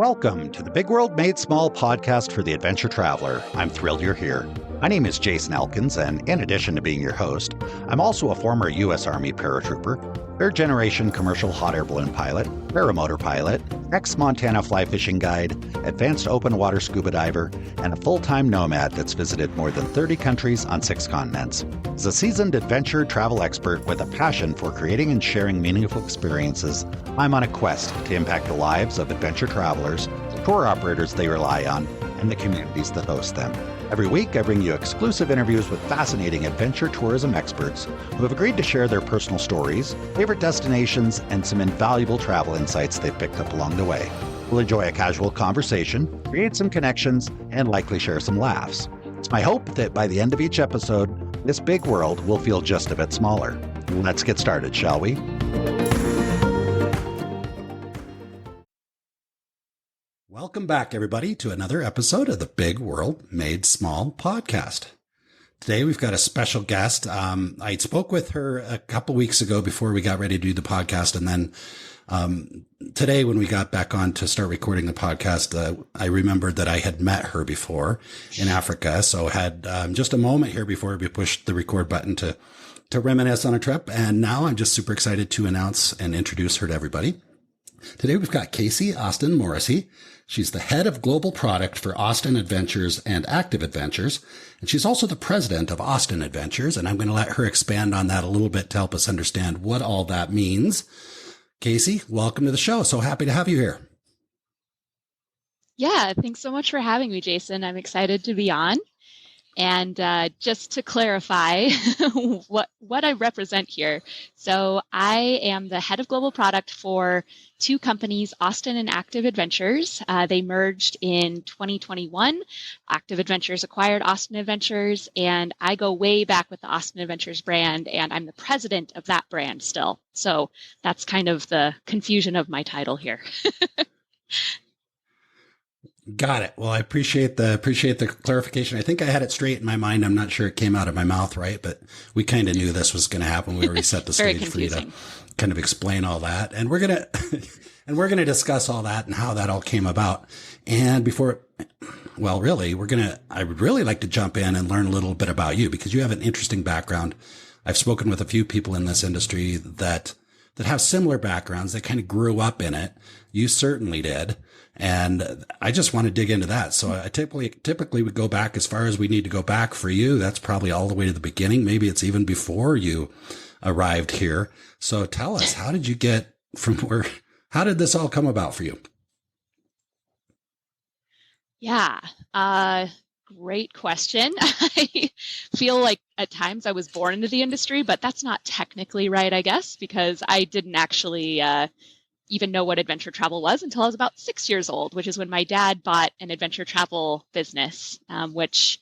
Welcome to the Big World Made Small podcast for the adventure traveler. I'm thrilled you're here. My name is Jason Elkins, and in addition to being your host, I'm also a former U.S. Army paratrooper, third-generation commercial hot air balloon pilot, paramotor pilot, ex-Montana fly fishing guide, advanced open water scuba diver, and a full-time nomad that's visited more than 30 countries on 6 continents. As a seasoned adventure travel expert with a passion for creating and sharing meaningful experiences, I'm on a quest to impact the lives of adventure travelers, the tour operators they rely on, and the communities that host them. Every week, I bring you exclusive interviews with fascinating adventure tourism experts who have agreed to share their personal stories, favorite destinations, and some invaluable travel insights they've picked up along the way. We'll enjoy a casual conversation, create some connections, and likely share some laughs. It's my hope that by the end of each episode, this big world will feel just a bit smaller. Let's get started, shall we? Welcome back, everybody, to another episode of the Big World Made Small podcast. Today, we've got a special guest. I spoke with her a couple weeks ago before we got ready to do the podcast. And then today, when we got back on to start recording the podcast, I remembered that I had met her before in Africa. So had just a moment here before we pushed the record button to reminisce on a trip. And now I'm just super excited to announce and introduce her to everybody. Today, we've got Kasey Austin Morrissey. She's the head of global product for Austin Adventures and Active Adventures, and she's also the president of Austin Adventures, and I'm going to let her expand on that a little bit to help us understand what all that means. Kasey, welcome to the show. So happy to have you here. Yeah, thanks so much for having me, Jason. I'm excited to be on. And just to clarify what I represent here. So I am the head of global product for 2 companies, Austin and Active Adventures. They merged in 2021. Active Adventures acquired Austin Adventures, and I go way back with the Austin Adventures brand, and I'm the president of that brand still. So that's kind of the confusion of my title here. Got it. Well, I appreciate the clarification. I think I had it straight in my mind. I'm not sure it came out of my mouth right, but we kind of knew this was going to happen. We already set the stage for you to kind of explain all that. And we're going to discuss all that and how that all came about. And I would really like to jump in and learn a little bit about you because you have an interesting background. I've spoken with a few people in this industry that have similar backgrounds that kind of grew up in it. You certainly did. And I just want to dig into that. So I typically would go back as far as we need to go back for you. That's probably all the way to the beginning. Maybe it's even before you arrived here. So tell us, how did you get from how did this all come about for you? Yeah, great question. I feel like at times I was born into the industry, but that's not technically right, I guess, because I didn't actually even know what adventure travel was until I was about 6 years old, which is when my dad bought an adventure travel business, which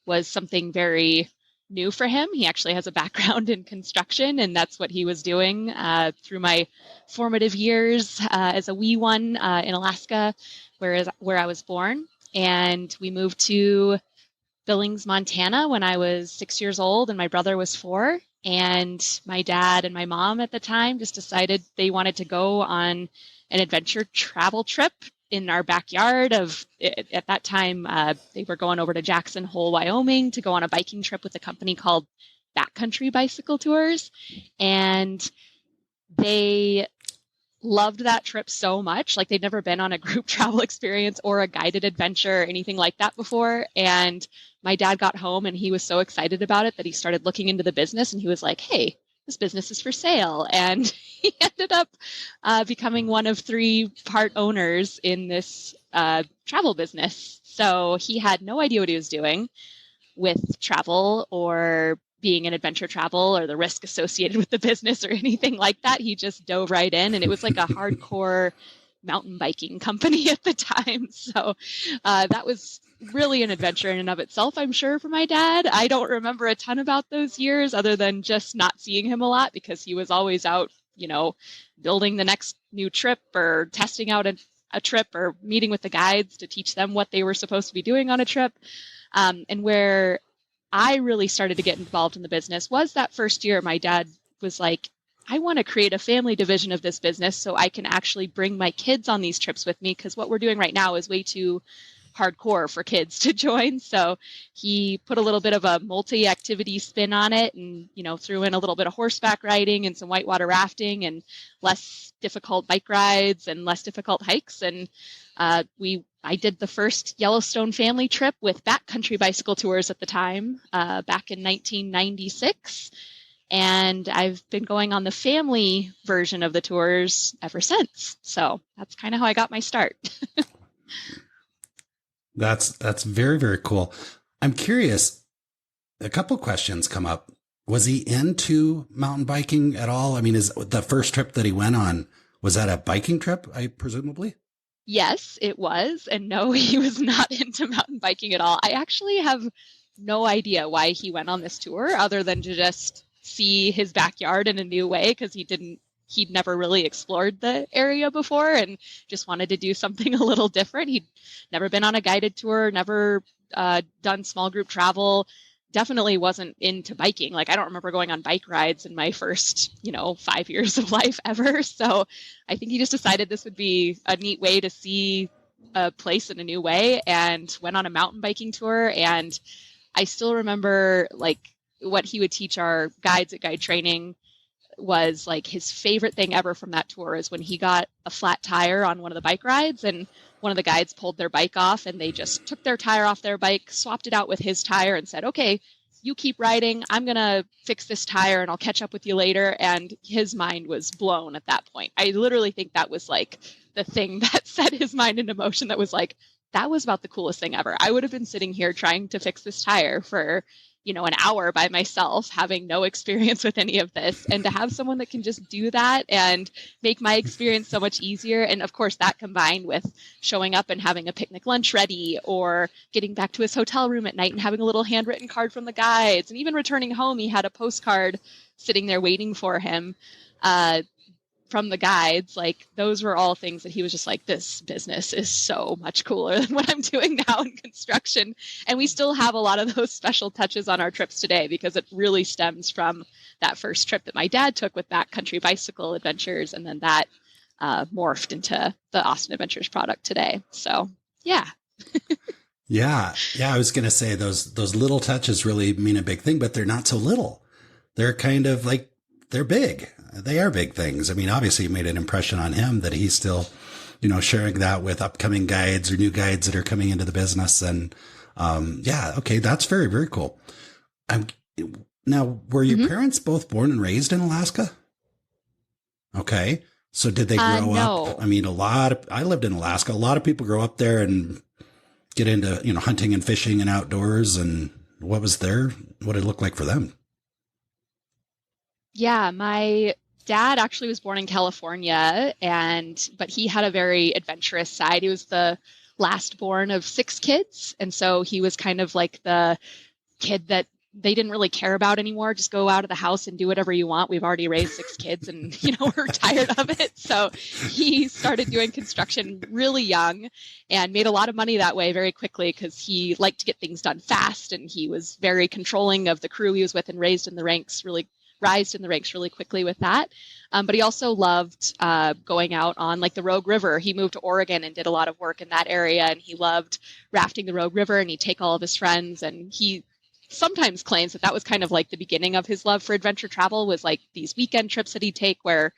was something very new for him. He actually has a background in construction, and that's what he was doing through my formative years as a wee one in Alaska, where I was born. And we moved to Billings, Montana when I was 6 years old and my brother was 4. And my dad and my mom at the time just decided they wanted to go on an adventure travel trip in our backyard at that time, they were going over to Jackson Hole, Wyoming to go on a biking trip with a company called Backcountry Bicycle Tours. And they loved that trip so much. Like, they'd never been on a group travel experience or a guided adventure or anything like that before. And my dad got home and he was so excited about it that he started looking into the business, and he was like, hey, this business is for sale. And he ended up becoming one of 3 part owners in this travel business. So he had no idea what he was doing with travel or being in adventure travel or the risk associated with the business or anything like that. He just dove right in, and it was like a hardcore mountain biking company at the time. So that was really an adventure in and of itself, I'm sure, for my dad. I don't remember a ton about those years other than just not seeing him a lot because he was always out, building the next new trip or testing out a trip or meeting with the guides to teach them what they were supposed to be doing on a trip. And where I really started to get involved in the business was that first year. My dad was like, I want to create a family division of this business so I can actually bring my kids on these trips with me, because what we're doing right now is way too hardcore for kids to join. So he put a little bit of a multi-activity spin on it, and threw in a little bit of horseback riding and some whitewater rafting and less difficult bike rides and less difficult hikes. And I did the first Yellowstone family trip with backcountry bicycle tours at the time, back in 1996. And I've been going on the family version of the tours ever since. So that's kind of how I got my start. That's very, very cool. I'm curious. A couple questions come up. Was he into mountain biking at all? I mean, is the first trip that he went on, was that a biking trip, presumably? Yes, it was. And no, he was not into mountain biking at all. I actually have no idea why he went on this tour other than to just see his backyard in a new way, because he'd never really explored the area before and just wanted to do something a little different. He'd never been on a guided tour, never done small group travel, definitely wasn't into biking. Like, I don't remember going on bike rides in my first, 5 years of life ever. So I think he just decided this would be a neat way to see a place in a new way, and went on a mountain biking tour. And I still remember, like, what he would teach our guides at guide training was like his favorite thing ever from that tour is when he got a flat tire on one of the bike rides, and one of the guides pulled their bike off, and they just took their tire off their bike, swapped it out with his tire, and said, okay, you keep riding. I'm going to fix this tire and I'll catch up with you later. And his mind was blown at that point. I literally think that was like the thing that set his mind into motion. That was like, that was about the coolest thing ever. I would have been sitting here trying to fix this tire for an hour by myself, having no experience with any of this, and to have someone that can just do that and make my experience so much easier. And of course, that combined with showing up and having a picnic lunch ready, or getting back to his hotel room at night and having a little handwritten card from the guides, and even returning home, he had a postcard sitting there waiting for him from the guides. Like, those were all things that he was just like, this business is so much cooler than what I'm doing now in construction. And we still have a lot of those special touches on our trips today, because it really stems from that first trip that my dad took with backcountry bicycle adventures, and then that morphed into the Austin Adventures product today. So yeah. Yeah. I was going to say those little touches really mean a big thing, but they're not so little. They're kind of like, they're big. They are big things. I mean, obviously you made an impression on him that he's still, sharing that with upcoming guides or new guides that are coming into the business. And, okay. That's very, very cool. Now, were your parents both born and raised in Alaska? Okay. So did they grow no. up? I mean, I lived in Alaska. A lot of people grow up there and get into, hunting and fishing and outdoors. And what did it look like for them? Yeah, my dad actually was born in California, but he had a very adventurous side. He was the last born of 6 kids. And so he was kind of like the kid that they didn't really care about anymore. Just go out of the house and do whatever you want. We've already raised 6 kids and, we're tired of it. So he started doing construction really young and made a lot of money that way very quickly, because he liked to get things done fast. And he was very controlling of the crew he was with, and rised in the ranks really quickly with that. But he also loved going out on like the Rogue River. He moved to Oregon and did a lot of work in that area, and he loved rafting the Rogue River, and he'd take all of his friends. And he sometimes claims that was kind of like the beginning of his love for adventure travel, was like these weekend trips that he'd take where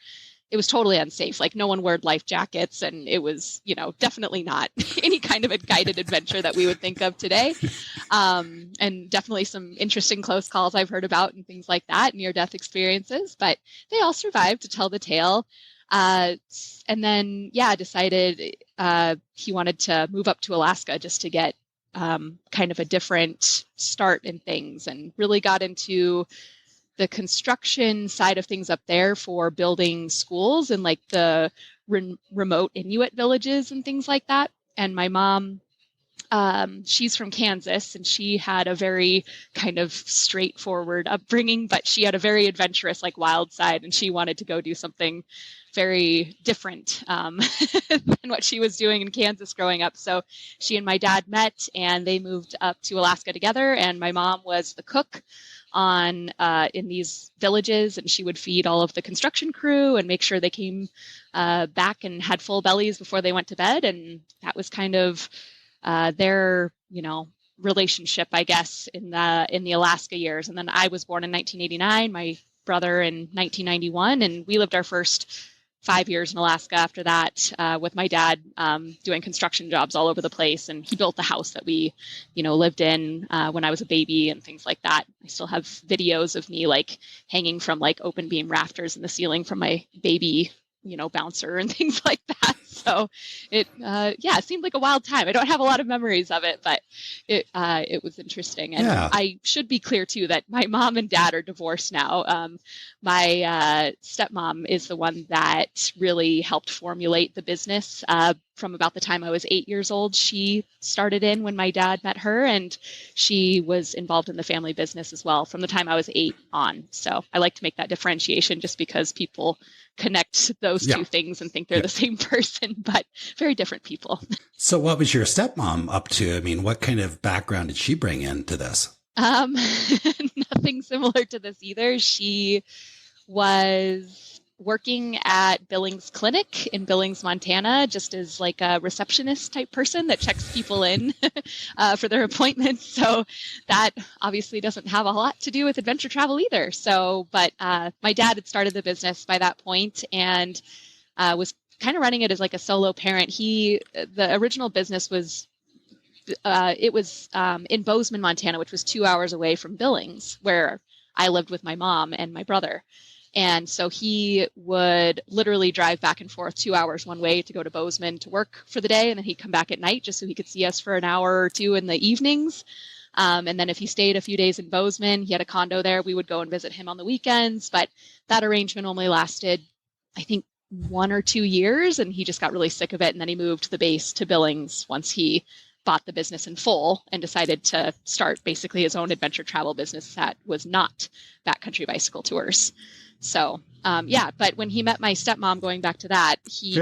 it was totally unsafe. Like, no one wore life jackets, and it was, definitely not any kind of a guided adventure that we would think of today. And definitely some interesting close calls I've heard about and things like that, near-death experiences, but they all survived to tell the tale. And then, decided he wanted to move up to Alaska just to get kind of a different start in things, and really got into the construction side of things up there for building schools and like the remote Inuit villages and things like that. And my mom, she's from Kansas, and she had a very kind of straightforward upbringing, but she had a very adventurous, like, wild side, and she wanted to go do something very different than what she was doing in Kansas growing up. So she and my dad met, and they moved up to Alaska together, and my mom was the cook on in these villages, and she would feed all of the construction crew and make sure they came back and had full bellies before they went to bed. And that was kind of their, relationship, I guess, in the Alaska years. And then I was born in 1989, my brother in 1991, and we lived our first 5 years in Alaska after that with my dad doing construction jobs all over the place. And he built the house that we, lived in when I was a baby and things like that. I still have videos of me like hanging from like open beam rafters in the ceiling from my baby, bouncer and things like that. So it seemed like a wild time. I don't have a lot of memories of it, but it was interesting. And I should be clear too that my mom and dad are divorced now. My stepmom is the one that really helped formulate the business. From about the time I was 8 years old, she started in when my dad met her, and she was involved in the family business as well from the time I was 8 on. So I like to make that differentiation just because people connect those two things and think they're the same person, but very different people. So what was your stepmom up to? I mean, what kind of background did she bring into this? Nothing similar to this either. She was working at Billings Clinic in Billings, Montana, just as like a receptionist type person that checks people in for their appointments. So that obviously doesn't have a lot to do with adventure travel either. So, but my dad had started the business by that point and was kind of running it as like a solo parent. The original business was in Bozeman, Montana, which was 2 hours away from Billings, where I lived with my mom and my brother. And so he would literally drive back and forth 2 hours one way to go to Bozeman to work for the day. And then he'd come back at night just so he could see us for an hour or two in the evenings. And then if he stayed a few days in Bozeman, he had a condo there, we would go and visit him on the weekends. But that arrangement only lasted, I think, 1 or 2 years. And he just got really sick of it. And then he moved the base to Billings once he bought the business in full and decided to start basically his own adventure travel business that was not backcountry bicycle tours. So, but when he met my stepmom, going back to that, he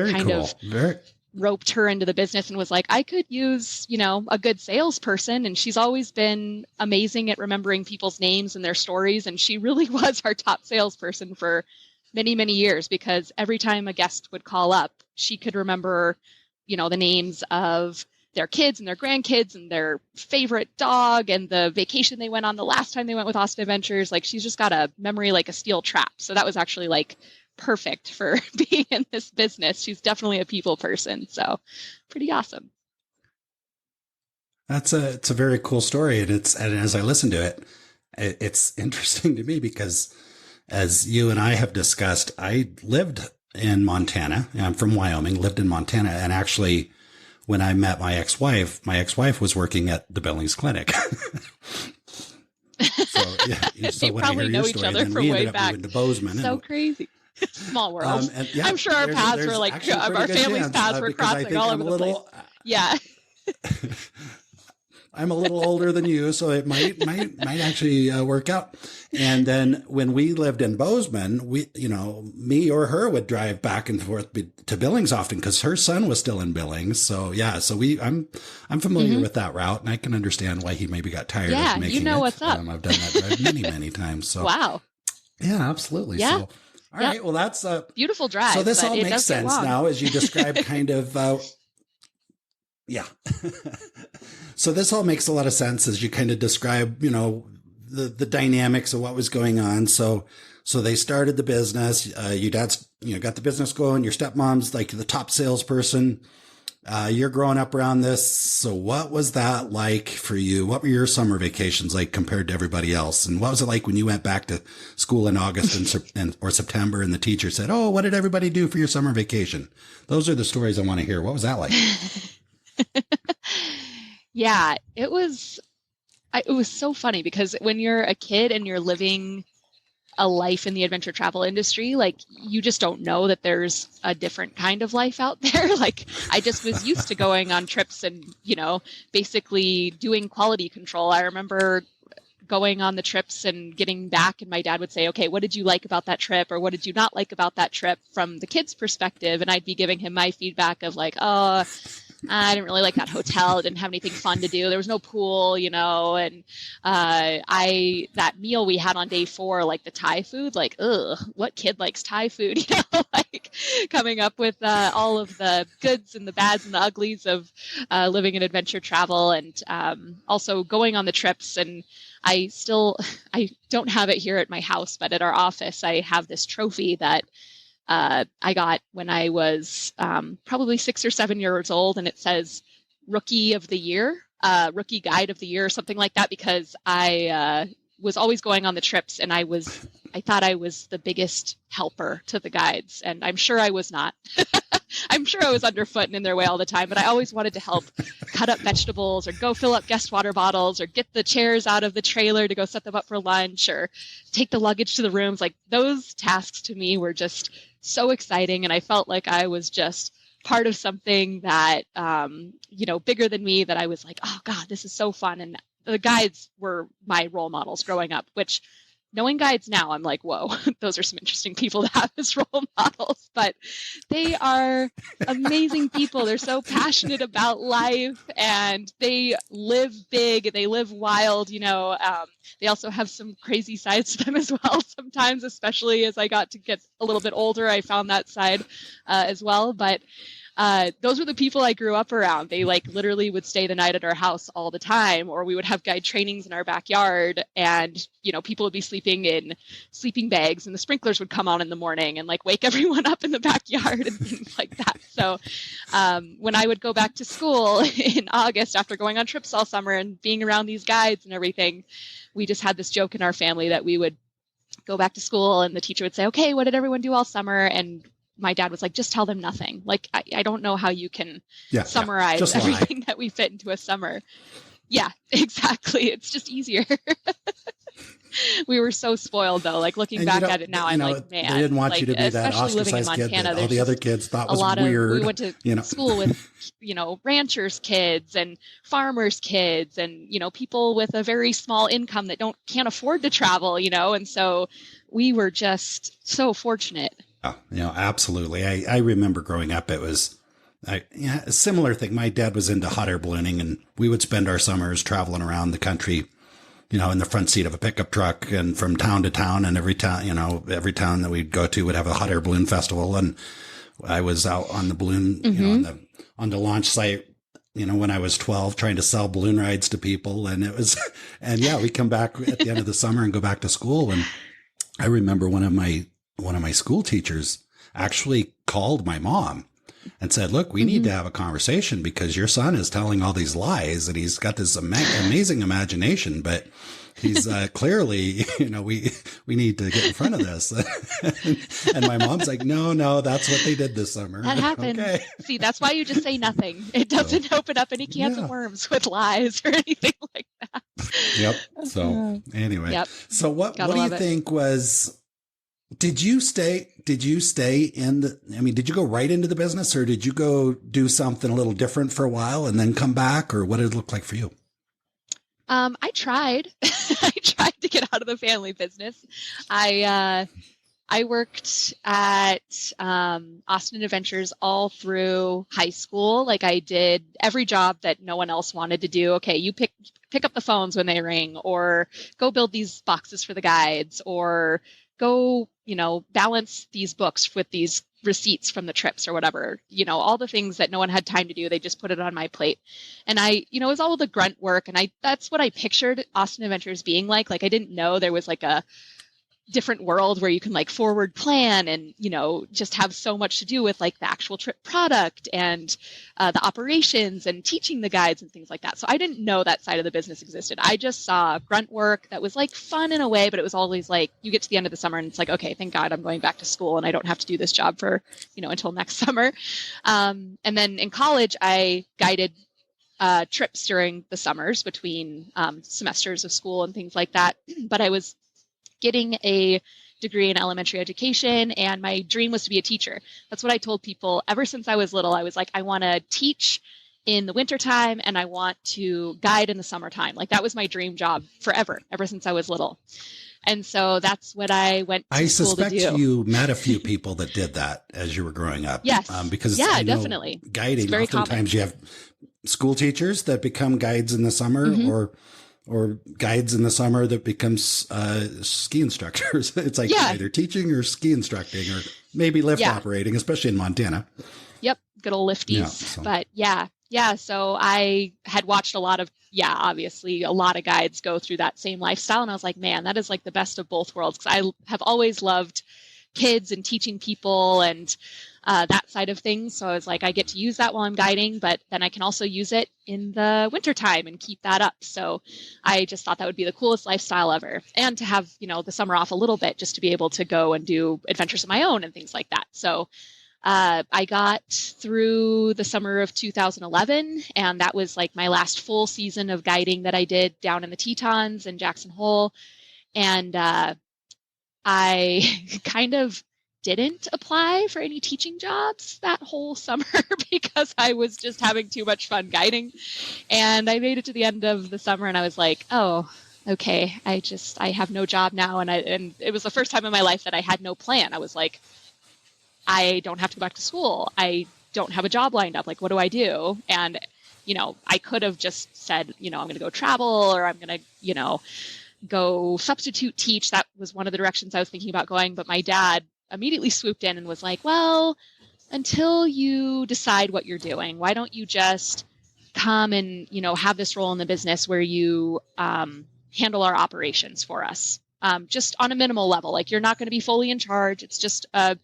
roped her into the business and was like, I could use, a good salesperson. And she's always been amazing at remembering people's names and their stories. And she really was our top salesperson for many, many years, because every time a guest would call up, she could remember, the names of their kids and their grandkids and their favorite dog and the vacation they went on the last time they went with Austin Adventures. Like, she's just got a memory like a steel trap. So that was actually like perfect for being in this business. She's definitely a people person. So pretty awesome. It's a very cool story. And as I listen to it, it's interesting to me because as you and I have discussed, I lived in Montana. I'm from Wyoming, lived in Montana, and actually when I met my ex-wife was working at the Billings Clinic. They probably know each other from way back. To Bozeman. So crazy. Small world. I'm sure our paths were like, our family's paths were crossing all over the place. Yeah. I'm a little older than you, so it might actually work out. And then when we lived in Bozeman, me or her would drive back and forth to Billings often because her son was still in Billings. So I'm familiar with that route, and I can understand why he maybe got tired of making it. What's up. I've done that drive many, many times. So wow. Yeah, absolutely. Yeah. So, all right. Well, that's a beautiful drive. So this all makes sense now as you describe kind of. So this all makes a lot of sense as you kind of describe, the dynamics of what was going on. So they started the business. Your dad's, got the business going. Your stepmom's like the top salesperson. You're growing up around this. So what was that like for you? What were your summer vacations like compared to everybody else? And what was it like when you went back to school in August or September and the teacher said, "Oh, what did everybody do for your summer vacation?" Those are the stories I want to hear. What was that like? Yeah, it was so funny because when you're a kid and you're living a life in the adventure travel industry, like, you just don't know that there's a different kind of life out there. Like, I just was used to going on trips and, basically doing quality control. I remember going on the trips and getting back, and my dad would say, "Okay, what did you like about that trip? Or what did you not like about that trip?" from the kid's perspective. And I'd be giving him my feedback of like, "Oh, I didn't really like that hotel. It didn't have anything fun to do. There was no pool, and that meal we had on day 4, like the Thai food, like, ugh, what kid likes Thai food? Like coming up with all of the goods and the bads and the uglies of living in adventure travel, and also going on the trips. And I don't have it here at my house, but at our office, I have this trophy that I got when I was probably 6 or 7 years old, and it says Rookie of the Year, Rookie Guide of the Year, or something like that, because I was always going on the trips, and I thought I was the biggest helper to the guides, and I'm sure I was not. I'm sure I was underfoot and in their way all the time, but I always wanted to help cut up vegetables or go fill up guest water bottles or get the chairs out of the trailer to go set them up for lunch or take the luggage to the rooms. Like, those tasks to me were just so exciting, and I felt like I was just part of something that, bigger than me, that I was like, oh God, this is so fun. And the guides were my role models growing up, which, knowing guides now, I'm like, whoa, those are some interesting people to have as role models, but they are amazing people. They're so passionate about life, and they live big, they live wild, they also have some crazy sides to them as well sometimes, especially as I got to get a little bit older. I found that side as well, but those were the people I grew up around. They literally would stay the night at our house all the time, or we would have guide trainings in our backyard, and people would be sleeping in sleeping bags, and the sprinklers would come on in the morning and wake everyone up in the backyard and things like that. So when I would go back to school in August after going on trips all summer and being around these guides and everything, we just had this joke in our family that we would go back to school and the teacher would say, okay, what did everyone do all summer? And my dad was like, just tell them nothing. I don't know how you can summarize everything that we fit into a summer. Yeah, exactly. It's just easier. We were so spoiled, though. Looking back at it now, I'm like, man. They didn't want you to be that ostracized kid that all the other kids thought was weird. We went to school with, ranchers' kids and farmers' kids and, people with a very small income that can't afford to travel, and so we were just so fortunate. Oh, absolutely. I remember growing up, it was a similar thing. My dad was into hot air ballooning, and we would spend our summers traveling around the country, in the front seat of a pickup truck and from town to town. And every town that we'd go to would have a hot air balloon festival. And I was out on the balloon, on the launch site, when I was 12, trying to sell balloon rides to people. And it was, we come back at the end of the summer and go back to school. And I remember one of my school teachers actually called my mom and said, look, we need to have a conversation because your son is telling all these lies and he's got this amazing imagination, but he's clearly, we need to get in front of this. And my mom's like, no, that's what they did this summer. That happened. Okay. See, that's why you just say nothing. It doesn't open up any cans of worms with lies or anything like that. Yep. So anyway, so what do you think was... Did you stay did you go right into the business, or did you go do something a little different for a while and then come back, or what did it look like for you? I tried. I tried to get out of the family business. I worked at Austin Adventures all through high school. I did every job that no one else wanted to do. Okay, you pick up the phones when they ring, or go build these boxes for the guides, or go, balance these books with these receipts from the trips or whatever, all the things that no one had time to do. They just put it on my plate. And it was all the grunt work. And that's what I pictured Austin Adventures being like. I didn't know there was a different world where you can forward plan and, just have so much to do with the actual trip product and the operations and teaching the guides and things like that. So I didn't know that side of the business existed. I just saw grunt work that was fun in a way, but it was always you get to the end of the summer and it's okay, thank God I'm going back to school and I don't have to do this job for, until next summer. And then in college, I guided trips during the summers between semesters of school and things like that. But I was getting a degree in elementary education, and my dream was to be a teacher. That's what I told people ever since I was little. I was like, I want to teach in the wintertime, and I want to guide in the summertime. Like that was my dream job forever, ever since I was little. And so that's what I went to school to do. I suspect you met a few people that did that as you were growing up. Yes. Because yeah, definitely. Guiding, oftentimes common. You have school teachers that become guides in the summer or guides in the summer that becomes ski instructors. It's like either teaching or ski instructing or maybe lift operating, especially in Montana. Yep. Good old lifties. But so I had watched a lot of, obviously a lot of guides go through that same lifestyle. And I was like, man, that is like the best of both worlds. Because I have always loved kids and teaching people and that side of things. So I was like, I get to use that while I'm guiding, but then I can also use it in the wintertime and keep that up. So I just thought that would be the coolest lifestyle ever. And to have, the summer off a little bit just to be able to go and do adventures of my own and things like that. So I got through the summer of 2011, and that was like my last full season of guiding that I did down in the Tetons and Jackson Hole. And I kind of didn't apply for any teaching jobs that whole summer because I was just having too much fun guiding. And I made it to the end of the summer, and I was like, oh, okay, I have no job now. And it was the first time in my life that I had no plan. I was like, I don't have to go back to school. I don't have a job lined up. Like, what do I do? And, I could have just said, I'm going to go travel, or I'm going to, go substitute teach. That was one of the directions I was thinking about going. But my dad immediately swooped in and was like, well, until you decide what you're doing, why don't you just come and, have this role in the business where you handle our operations for us, just on a minimal level. Like, you're not going to be fully in charge. It's just a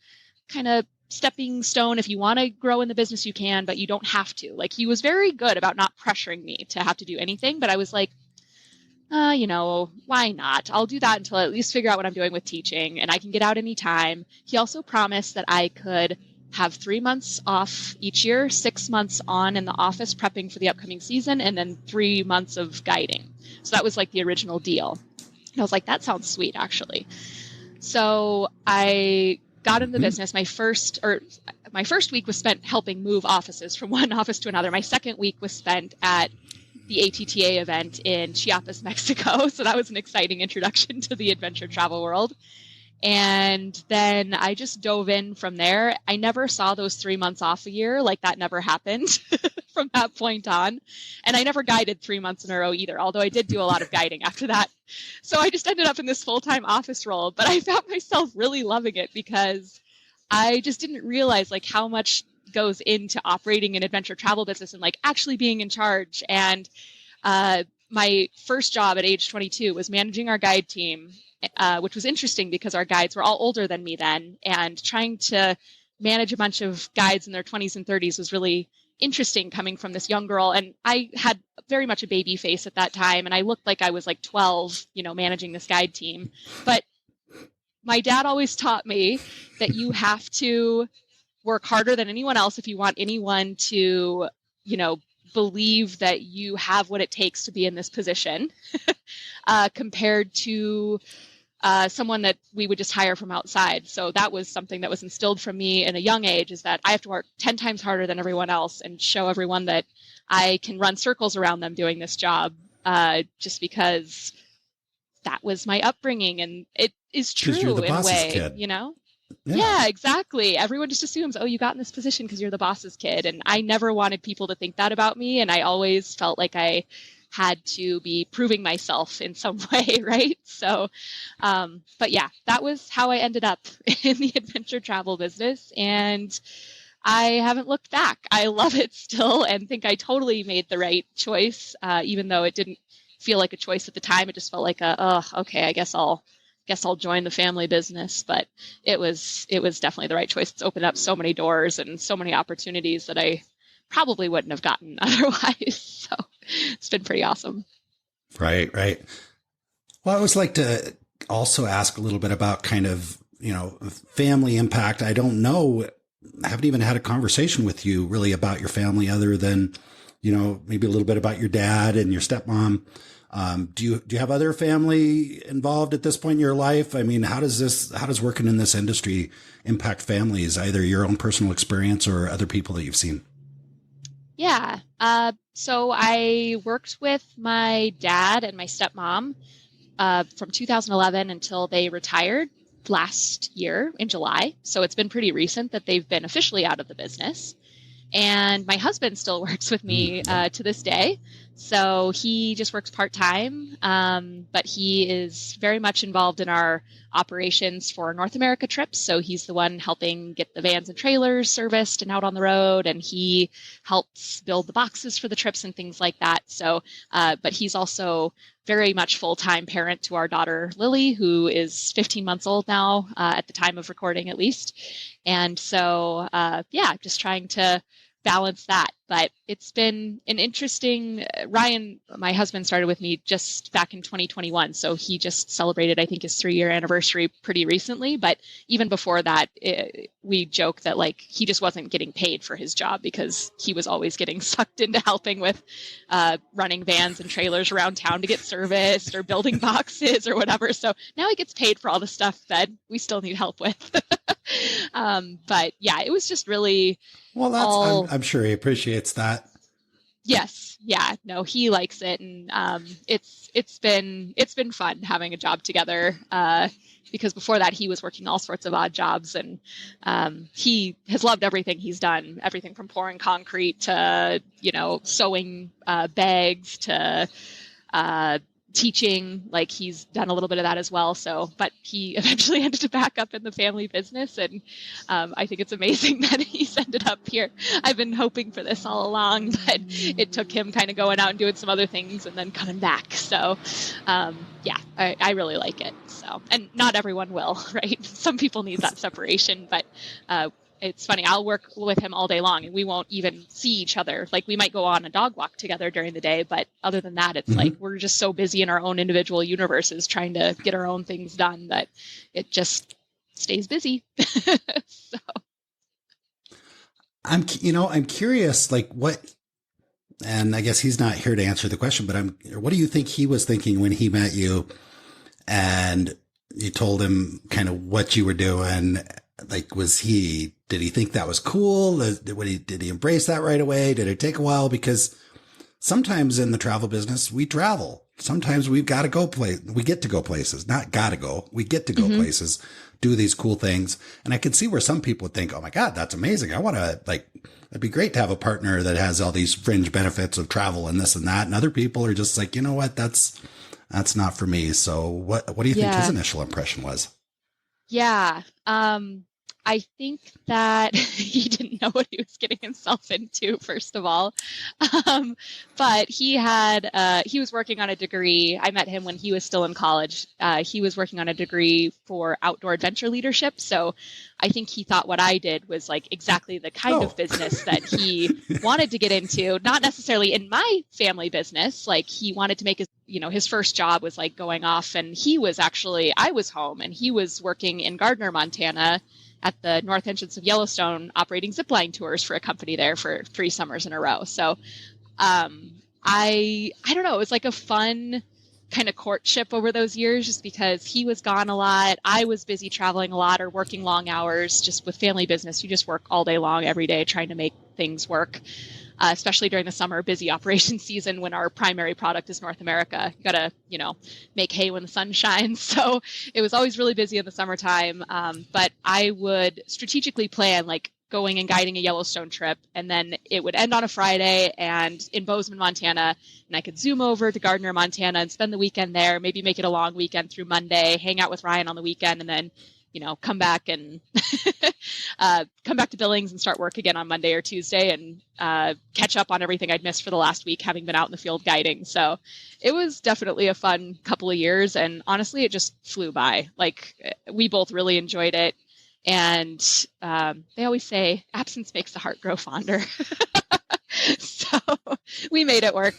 kind of stepping stone. If you want to grow in the business, you can, but you don't have to. Like, he was very good about not pressuring me to have to do anything, but I was like, why not? I'll do that until I at least figure out what I'm doing with teaching, and I can get out anytime. He also promised that I could have 3 months off each year, 6 months on in the office prepping for the upcoming season, and then 3 months of guiding. So that was like the original deal. And I was like, that sounds sweet, actually. So I got into the business. My first week was spent helping move offices from one office to another. My second week was spent at the ATTA event in Chiapas, Mexico. So that was an exciting introduction to the adventure travel world. And then I just dove in from there. I never saw those 3 months off a year. Like, that never happened from that point on. And I never guided 3 months in a row either, although I did do a lot of guiding after that. So I just ended up in this full-time office role, but I found myself really loving it because I just didn't realize like how much goes into operating an adventure travel business and like actually being in charge. And my first job at age 22 was managing our guide team, which was interesting because our guides were all older than me then, and trying to manage a bunch of guides in their 20s and 30s was really interesting coming from this young girl. And I had very much a baby face at that time, and I looked like I was like 12, managing this guide team. But my dad always taught me that you have to work harder than anyone else if you want anyone to, believe that you have what it takes to be in this position, compared to someone that we would just hire from outside. So that was something that was instilled from me in a young age, is that I have to work 10 times harder than everyone else and show everyone that I can run circles around them doing this job, just because that was my upbringing. And it is true in a way, kid. Yeah, exactly. Everyone just assumes, oh, you got in this position because you're the boss's kid. And I never wanted people to think that about me. And I always felt like I had to be proving myself in some way, right? So, but yeah, that was how I ended up in the adventure travel business. And I haven't looked back. I love it still and think I totally made the right choice, even though it didn't feel like a choice at the time. It just felt like okay, I guess I'll join the family business. But it was definitely the right choice. It's opened up so many doors and so many opportunities that I probably wouldn't have gotten otherwise. So it's been pretty awesome. Right. Well, I always like to also ask a little bit about kind of, family impact. I don't know, I haven't even had a conversation with you really about your family other than, maybe a little bit about your dad and your stepmom. Do you have other family involved at this point in your life? I mean, how does working in this industry impact families, either your own personal experience or other people that you've seen? Yeah. So I worked with my dad and my stepmom from 2011 until they retired last year in July. So it's been pretty recent that they've been officially out of the business. And my husband still works with me to this day. So he just works part time, but he is very much involved in our operations for North America trips. So he's the one helping get the vans and trailers serviced and out on the road. And he helps build the boxes for the trips and things like that. So, but he's also very much full-time parent to our daughter, Lily, who is 15 months old now, at the time of recording, at least. And so, yeah, just trying to balance that. But it's been an interesting, Ryan, my husband, started with me just back in 2021. So he just celebrated, I think, his 3-year anniversary pretty recently. But even before that, we joke that like he just wasn't getting paid for his job because he was always getting sucked into helping with running vans and trailers around town to get serviced or building boxes or whatever. So now he gets paid for all the stuff that we still need help with. But yeah, it was just really I'm sure he appreciates that. Yes. Yeah. No, he likes it. And it's been fun having a job together. Because before that he was working all sorts of odd jobs, and he has loved everything he's done, everything from pouring concrete to, sewing bags to teaching. Like he's done a little bit of that as well. So, but he eventually ended up back up in the family business. And I think it's amazing that he's ended up here. I've been hoping for this all along, but it took him kind of going out and doing some other things and then coming back. So, yeah, I really like it. So, and not everyone will, right? Some people need that separation, but it's funny. I'll work with him all day long and we won't even see each other. Like we might go on a dog walk together during the day, but other than that, it's like we're just so busy in our own individual universes trying to get our own things done that it just stays busy. So I'm curious, like what, and I guess he's not here to answer the question, but what do you think he was thinking when he met you and you told him kind of what you were doing? Like, did he think that was cool? Did he embrace that right away? Did it take a while? Because sometimes in the travel business, we travel. Sometimes we've got to go we get to go places, not got to go. We get to go places, do these cool things. And I can see where some people would think, oh my God, that's amazing. I want to it'd be great to have a partner that has all these fringe benefits of travel and this and that. And other people are just like, you know what? That's not for me. So what do you think his initial impression was? Yeah. I think that he didn't know what he was getting himself into, first of all. But he was working on a degree. I met him when he was still in college. He was working on a degree for outdoor adventure leadership. So I think he thought what I did was like exactly the kind of business that he wanted to get into, not necessarily in my family business. Like he wanted to make his first job was like going off, and I was home and he was working in Gardner, Montana at the north entrance of Yellowstone operating zipline tours for a company there for 3 summers in a row. So I don't know, it was like a fun kind of courtship over those years just because he was gone a lot. I was busy traveling a lot or working long hours just with family business. You just work all day long every day trying to make things work. Especially during the summer busy operation season when our primary product is North America. You got to, make hay when the sun shines. So it was always really busy in the summertime. But I would strategically plan like going and guiding a Yellowstone trip. And then it would end on a Friday and in Bozeman, Montana. And I could zoom over to Gardner, Montana and spend the weekend there, maybe make it a long weekend through Monday, hang out with Ryan on the weekend, and then come back and come back to Billings and start work again on Monday or Tuesday and catch up on everything I'd missed for the last week, having been out in the field guiding. So it was definitely a fun couple of years. And honestly, it just flew by. Like we both really enjoyed it. And they always say absence makes the heart grow fonder. So we made it work.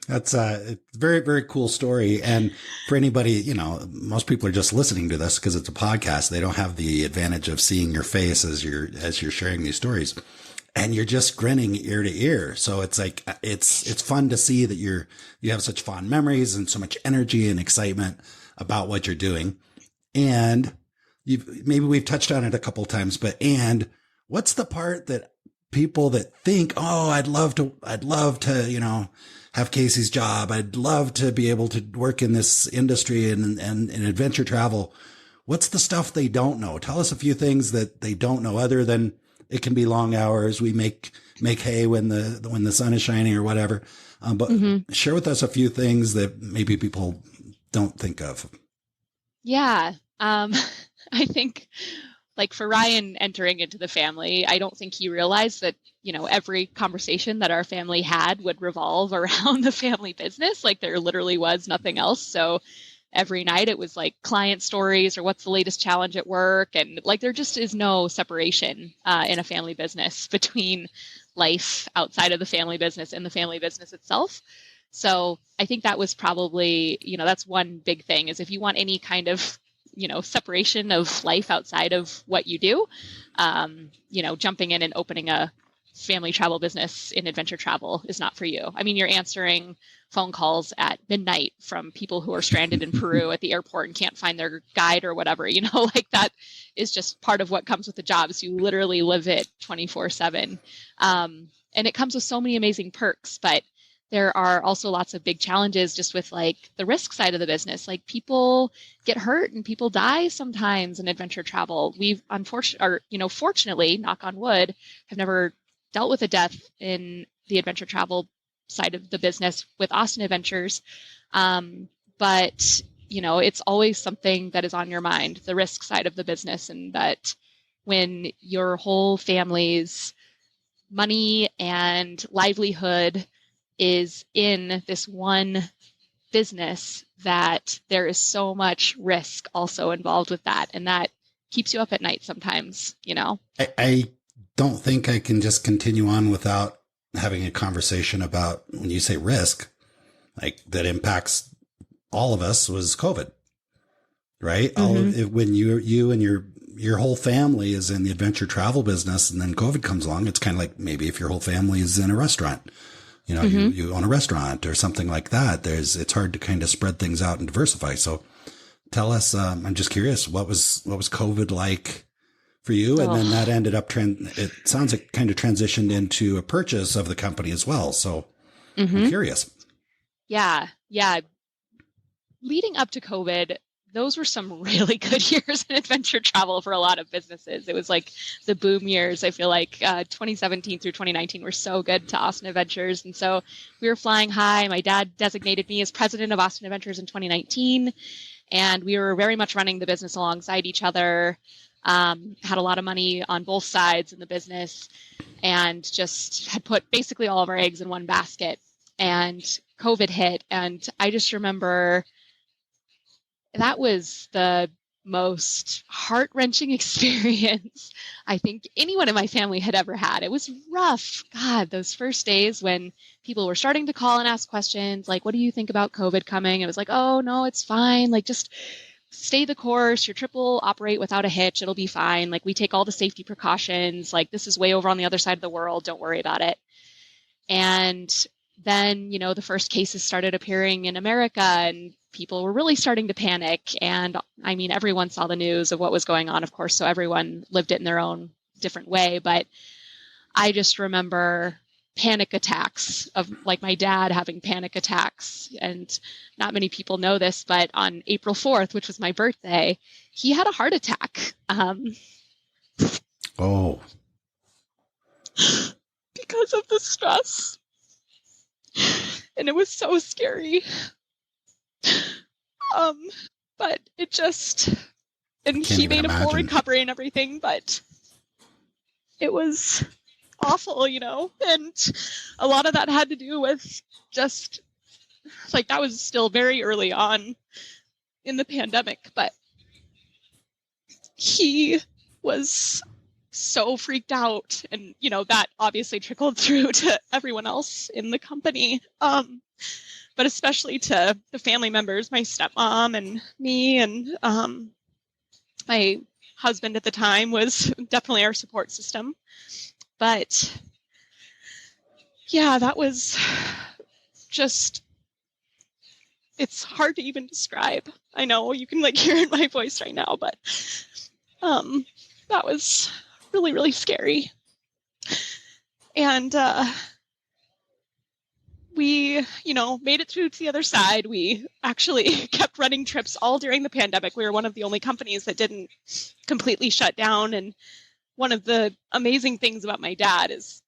That's a very, very cool story. And for anybody, most people are just listening to this because it's a podcast. They don't have the advantage of seeing your face as you're sharing these stories, and you're just grinning ear to ear. So it's like, it's fun to see that you have such fond memories and so much energy and excitement about what you're doing. And maybe we've touched on it a couple of times, and what's the part that people that think, oh, I'd love to, you know, have Kasey's job. I'd love to be able to work in this industry and adventure travel. What's the stuff they don't know? Tell us a few things that they don't know other than it can be long hours. We make hay when the sun is shining or whatever. But share with us a few things that maybe people don't think of. Yeah. I think, like, for Ryan entering into the family, I don't think he realized that, you know, every conversation that our family had would revolve around the family business. Like, there literally was nothing else. So every night it was like client stories or what's the latest challenge at work. And like, there just is no separation in a family business between life outside of the family business and the family business itself. So I think that was probably, you know, that's one big thing, is if you want any kind of, you know, separation of life outside of what you do, you know, jumping in and opening a family travel business in adventure travel is not for you. I mean, you're answering phone calls at midnight from people who are stranded in Peru at the airport and can't find their guide or whatever, you know, like that is just part of what comes with the job. So you literally live it 24/7. And it comes with so many amazing perks, but there are also lots of big challenges just with like the risk side of the business. Like, people get hurt and people die sometimes in adventure travel. We've fortunately, knock on wood, have never dealt with a death in the adventure travel side of the business with Austin Adventures. But, you know, it's always something that is on your mind, the risk side of the business, and that when your whole family's money and livelihood is in this one business, that there is so much risk also involved with that. And that keeps you up at night sometimes, you know? I don't think I can just continue on without having a conversation about, when you say risk, like that impacts all of us, was COVID, right? When you and your whole family is in the adventure travel business, and then COVID comes along, it's kind of like maybe if your whole family is in a restaurant, you know, you own a restaurant or something like that. It's hard to kind of spread things out and diversify. So tell us, I'm just curious, what was COVID like for you? And then that ended up, it sounds like kind of transitioned into a purchase of the company as well. So I'm curious. Yeah. Leading up to COVID, those were some really good years in adventure travel for a lot of businesses. It was like the boom years. I feel like 2017 through 2019 were so good to Austin Adventures. And so we were flying high. My dad designated me as president of Austin Adventures in 2019. And we were very much running the business alongside each other, had a lot of money on both sides in the business, and just had put basically all of our eggs in one basket. And COVID hit. And I just remember that was the most heart-wrenching experience I think anyone in my family had ever had. It was rough. God, those first days when people were starting to call and ask questions, like, what do you think about COVID coming? It was like, oh, no, it's fine. Like, just stay the course. Your trip will operate without a hitch. It'll be fine. Like, we take all the safety precautions. Like, this is way over on the other side of the world. Don't worry about it. And then, you know, the first cases started appearing in America, and people were really starting to panic. And I mean, everyone saw the news of what was going on, of course, so everyone lived it in their own different way. But I just remember panic attacks of, like, my dad having panic attacks. And not many people know this, but on April 4th, which was my birthday, he had a heart attack. Oh. Because of the stress. And it was so scary. But it just, and he made a full recovery and everything, but it was awful, you know, and a lot of that had to do with just, like, that was still very early on in the pandemic, but he was so freaked out, and, you know, that obviously trickled through to everyone else in the company. But especially to the family members, my stepmom and me, and my husband at the time was definitely our support system. But yeah, that was just, it's hard to even describe. I know you can, like, hear it in my voice right now, but that was really, really scary. And we, made it through to the other side. We actually kept running trips all during the pandemic. We were one of the only companies that didn't completely shut down. And one of the amazing things about my dad is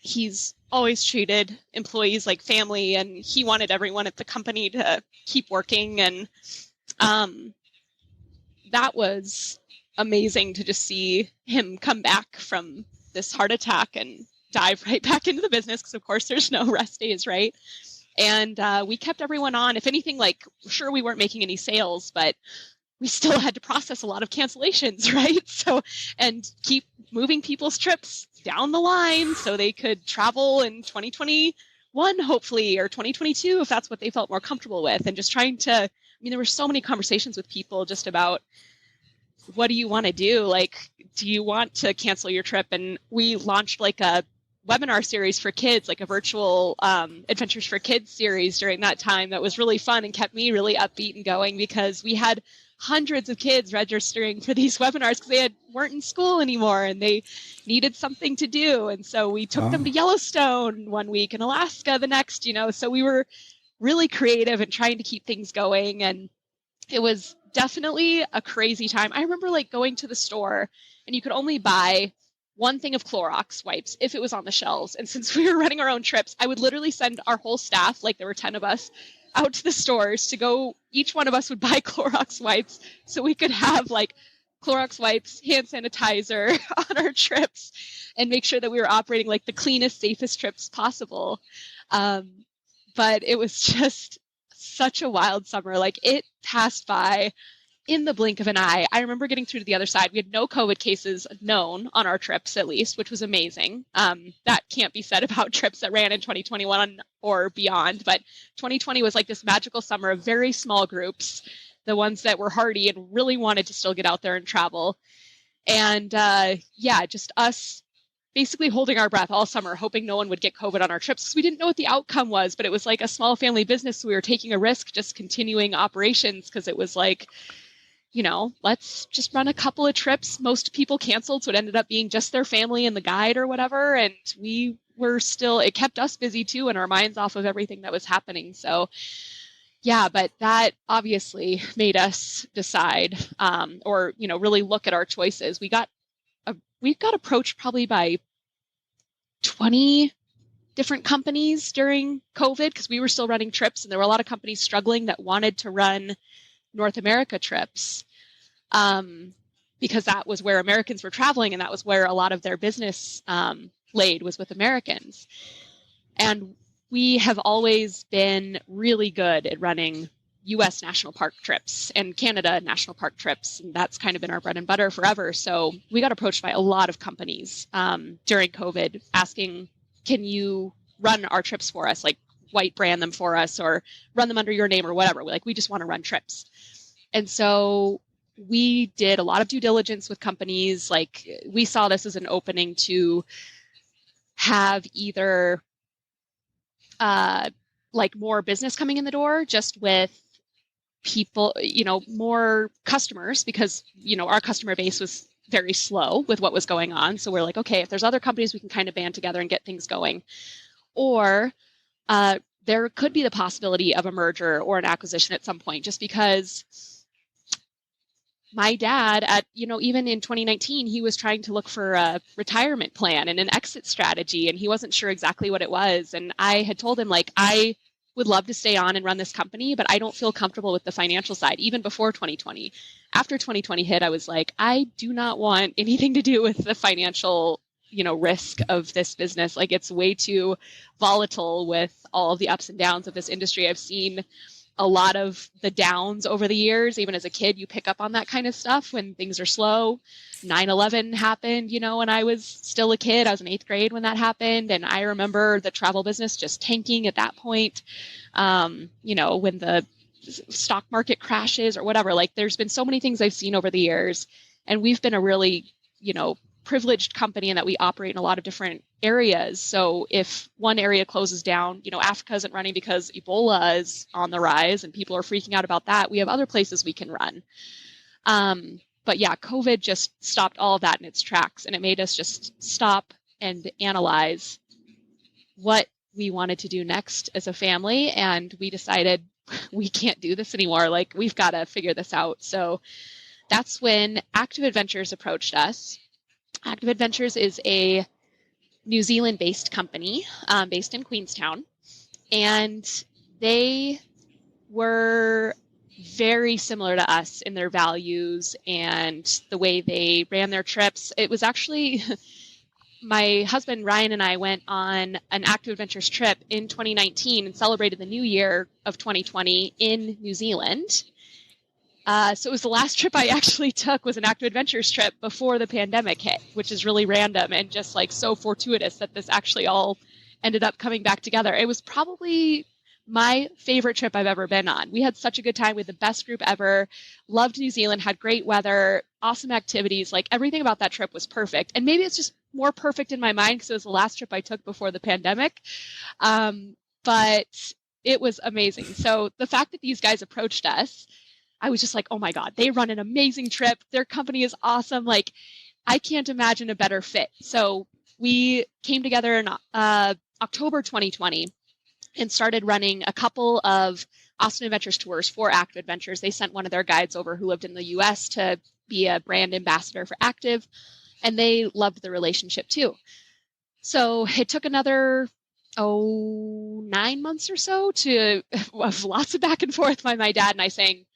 he's always treated employees like family, and he wanted everyone at the company to keep working. And that was amazing to just see him come back from this heart attack and dive right back into the business, because of course there's no rest days, right? And we kept everyone on. If anything, sure, we weren't making any sales, but we still had to process a lot of cancellations, right? So, and keep moving people's trips down the line so they could travel in 2021, hopefully, or 2022, if that's what they felt more comfortable with. And just trying to, there were so many conversations with people just about, what do you want to do? Do you want to cancel your trip? And we launched a webinar series for kids, a virtual Adventures for Kids series during that time. That was really fun and kept me really upbeat and going, because we had hundreds of kids registering for these webinars because they weren't in school anymore and they needed something to do. And so we took them to Yellowstone one week and Alaska the next, so we were really creative and trying to keep things going. And it was definitely a crazy time. I remember going to the store and you could only buy one thing of Clorox wipes if it was on the shelves. And since we were running our own trips, I would literally send our whole staff, there were 10 of us, out to the stores to go. Each one of us would buy Clorox wipes so we could have Clorox wipes, hand sanitizer on our trips, and make sure that we were operating the cleanest, safest trips possible. But it was just such a wild summer. It passed by in the blink of an eye. I remember getting through to the other side. We had no COVID cases known on our trips, at least, which was amazing. That can't be said about trips that ran in 2021 or beyond. But 2020 was this magical summer of very small groups, the ones that were hardy and really wanted to still get out there and travel. And just us basically holding our breath all summer, hoping no one would get COVID on our trips, because we didn't know what the outcome was. But it was a small family business. So we were taking a risk just continuing operations, because it was let's just run a couple of trips. Most people canceled, so it ended up being just their family and the guide or whatever. And we were still, it kept us busy too, and our minds off of everything that was happening. So yeah, but that obviously made us decide, or, really look at our choices. We got approached probably by 20 different companies during COVID, because we were still running trips, and there were a lot of companies struggling that wanted to run North America trips, because that was where Americans were traveling, and that was where a lot of their business laid, was with Americans. And we have always been really good at running U.S. national park trips and Canada national park trips, and that's kind of been our bread and butter forever. So we got approached by a lot of companies during COVID asking, can you run our trips for us? White brand them for us or run them under your name or whatever. We just want to run trips. And so we did a lot of due diligence with companies. We saw this as an opening to have either more business coming in the door, just with people, more customers, because, our customer base was very slow with what was going on. So we're okay, if there's other companies, we can kind of band together and get things going. Or there could be the possibility of a merger or an acquisition at some point, just because my dad even in 2019, he was trying to look for a retirement plan and an exit strategy, and he wasn't sure exactly what it was. And I had told him, I would love to stay on and run this company, but I don't feel comfortable with the financial side, even before 2020. After 2020 hit, I was I do not want anything to do with the financial risk of this business. It's way too volatile with all of the ups and downs of this industry. I've seen a lot of the downs over the years. Even as a kid, you pick up on that kind of stuff when things are slow. 9/11 happened, when I was still a kid. I was in 8th grade when that happened. And I remember the travel business just tanking at that point. When the stock market crashes or whatever, there's been so many things I've seen over the years. And we've been a really, privileged company in that we operate in a lot of different areas. So if one area closes down, Africa isn't running because Ebola is on the rise and people are freaking out about that. We have other places we can run. But yeah, COVID just stopped all of that in its tracks, and it made us just stop and analyze what we wanted to do next as a family. And we decided we can't do this anymore. Like, we've got to figure this out. So that's when Active Adventures approached us. Active Adventures is a New Zealand-based company based in Queenstown. And they were very similar to us in their values and the way they ran their trips. It was actually my husband Ryan and I went on an Active Adventures trip in 2019 and celebrated the new year of 2020 in New Zealand. So it was the last trip I actually took was an Active Adventures trip before the pandemic hit, which is really random and just like so fortuitous that this actually all ended up coming back together. It was probably my favorite trip I've ever been on. We had such a good time with the best group ever, loved New Zealand, had great weather, awesome activities. Like, everything about that trip was perfect. And maybe it's just more perfect in my mind because it was the last trip I took before the pandemic. But it was amazing. So the fact that these guys approached us, I was just like, oh my God, they run an amazing trip. Their company is awesome. Like, I can't imagine a better fit. So we came together in October 2020 and started running a couple of Austin Adventures tours for Active Adventures. They sent one of their guides over who lived in the US to be a brand ambassador for Active, and they loved the relationship too. So it took another 9 months or so of lots of back and forth by my dad and I saying,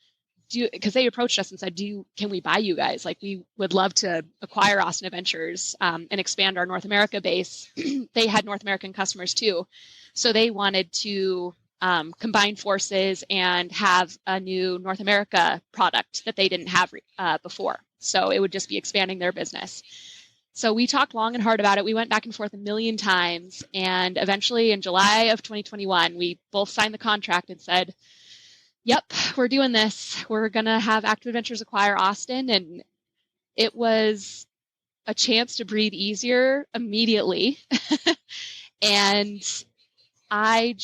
because they approached us and said, can we buy you guys? Like, we would love to acquire Austin Adventures and expand our North America base. They had North American customers too. So they wanted to combine forces and have a new North America product that they didn't have before. So it would just be expanding their business. So we talked long and hard about it. We went back and forth a million times. And eventually in July of 2021, we both signed the contract and said, yep, we're doing this. We're going to have Active Adventures acquire Austin. And it was a chance to breathe easier immediately. And I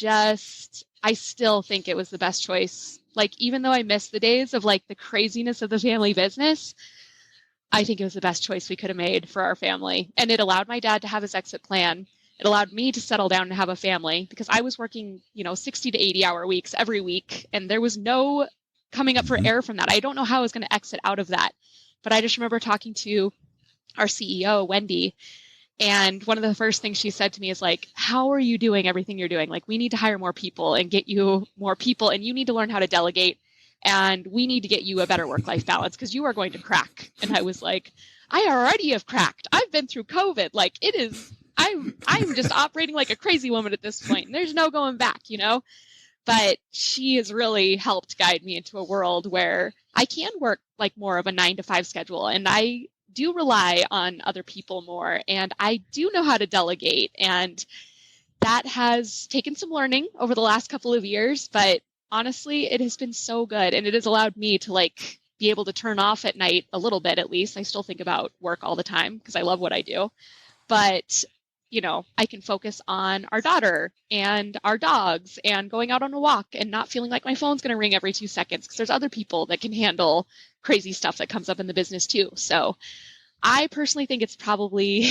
still think it was the best choice. Like, even though I miss the days of like the craziness of the family business, I think it was the best choice we could have made for our family. And it allowed my dad to have his exit plan. It allowed me to settle down and have a family because I was working, 60 to 80 hour weeks every week. And there was no coming up for air from that. I don't know how I was going to exit out of that. But I just remember talking to our CEO, Wendy, and one of the first things she said to me is like, how are you doing everything you're doing? Like, we need to hire more people and get you more people, and you need to learn how to delegate, and we need to get you a better work-life balance because you are going to crack. And I was like, I already have cracked. I've been through COVID. Like, I'm just operating like a crazy woman at this point, and there's no going back, But she has really helped guide me into a world where I can work like more of a 9-to-5 schedule, and I do rely on other people more, and I do know how to delegate, and that has taken some learning over the last couple of years, but honestly, it has been so good, and it has allowed me to like be able to turn off at night a little bit. At least I still think about work all the time because I love what I do, but I can focus on our daughter and our dogs and going out on a walk and not feeling like my phone's going to ring every 2 seconds because there's other people that can handle crazy stuff that comes up in the business too. So I personally think it's probably,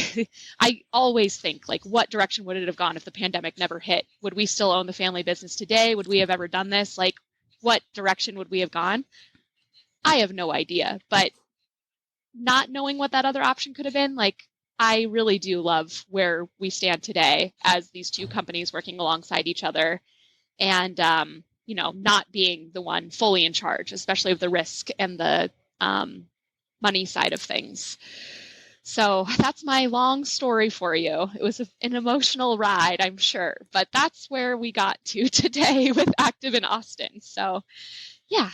I always think like, what direction would it have gone if the pandemic never hit? Would we still own the family business today? Would we have ever done this? Like, what direction would we have gone? I have no idea, but not knowing what that other option could have been, like, I really do love where we stand today as these two companies working alongside each other and, not being the one fully in charge, especially of the risk and the money side of things. So that's my long story for you. It was an emotional ride, I'm sure, but that's where we got to today with Active in Austin. So, yeah.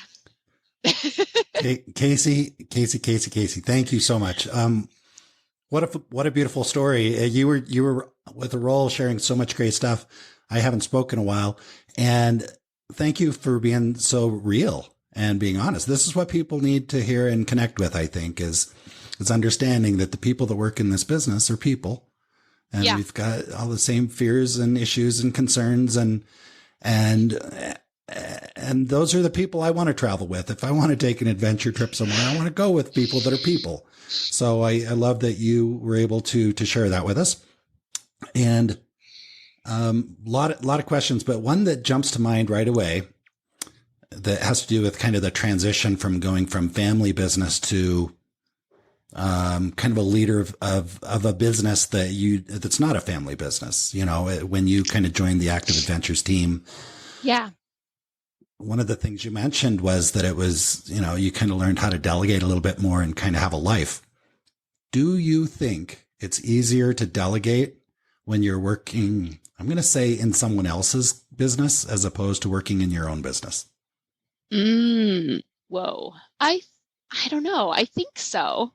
Kasey, thank you so much. What a beautiful story. You were with a role sharing so much great stuff. I haven't spoken in a while, and thank you for being so real and being honest. This is what people need to hear and connect with, I think, is understanding that the people that work in this business are people, and we've got all the same fears and issues and concerns, and those are the people I want to travel with. If I want to take an adventure trip somewhere, I want to go with people that are people. So I love that you were able to share that with us. And lot of questions, but one that jumps to mind right away that has to do with kind of the transition from going from family business to kind of a leader of a business that's not a family business. You know, when you kind of joined the Active Adventures team. Yeah. One of the things you mentioned was that it was, you know, you kind of learned how to delegate a little bit more and kind of have a life. Do you think it's easier to delegate when you're working, I'm going to say, in someone else's business as opposed to working in your own business? Whoa. I don't know. I think so.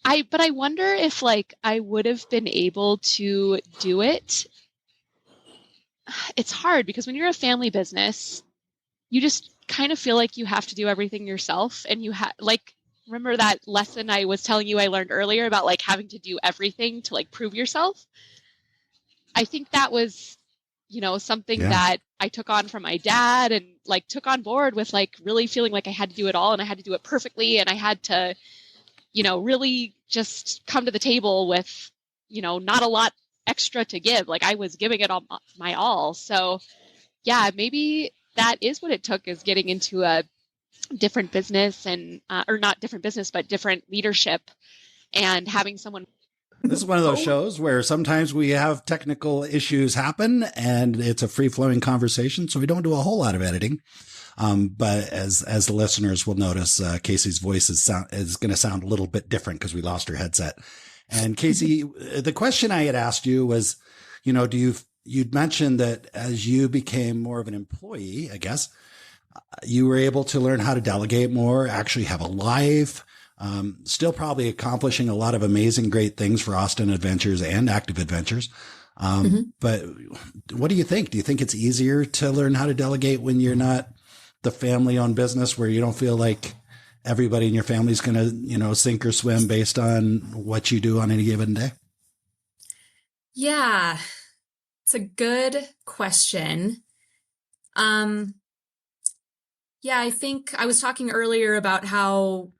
But I wonder if like I would have been able to do it. It's hard because when you're a family business, you just kind of feel like you have to do everything yourself. And you like, remember that lesson I was telling you I learned earlier about like having to do everything to like prove yourself? I think that was, you know, something that I took on from my dad and like took on board with like really feeling like I had to do it all and I had to do it perfectly. And I had to, you know, really just come to the table with, you know, not a lot extra to give. Like I was giving it all my all. So yeah, maybe that is what it took, is getting into a different business and, or not different business, but different leadership and having someone. This is one of those shows where sometimes we have technical issues happen and it's a free flowing conversation. So we don't do a whole lot of editing. But as the listeners will notice, Kasey's voice is going to sound a little bit different because we lost her headset. And Kasey, the question I had asked you was, you know, you'd mentioned that as you became more of an employee, I guess, you were able to learn how to delegate more, actually have a life, still probably accomplishing a lot of amazing, great things for Austin Adventures and Active Adventures. But what do you think? Do you think it's easier to learn how to delegate when you're not the family-owned business where you don't feel like everybody in your family is going to, you know, sink or swim based on what you do on any given day? Yeah, it's a good question. Yeah, I think I was talking earlier about how,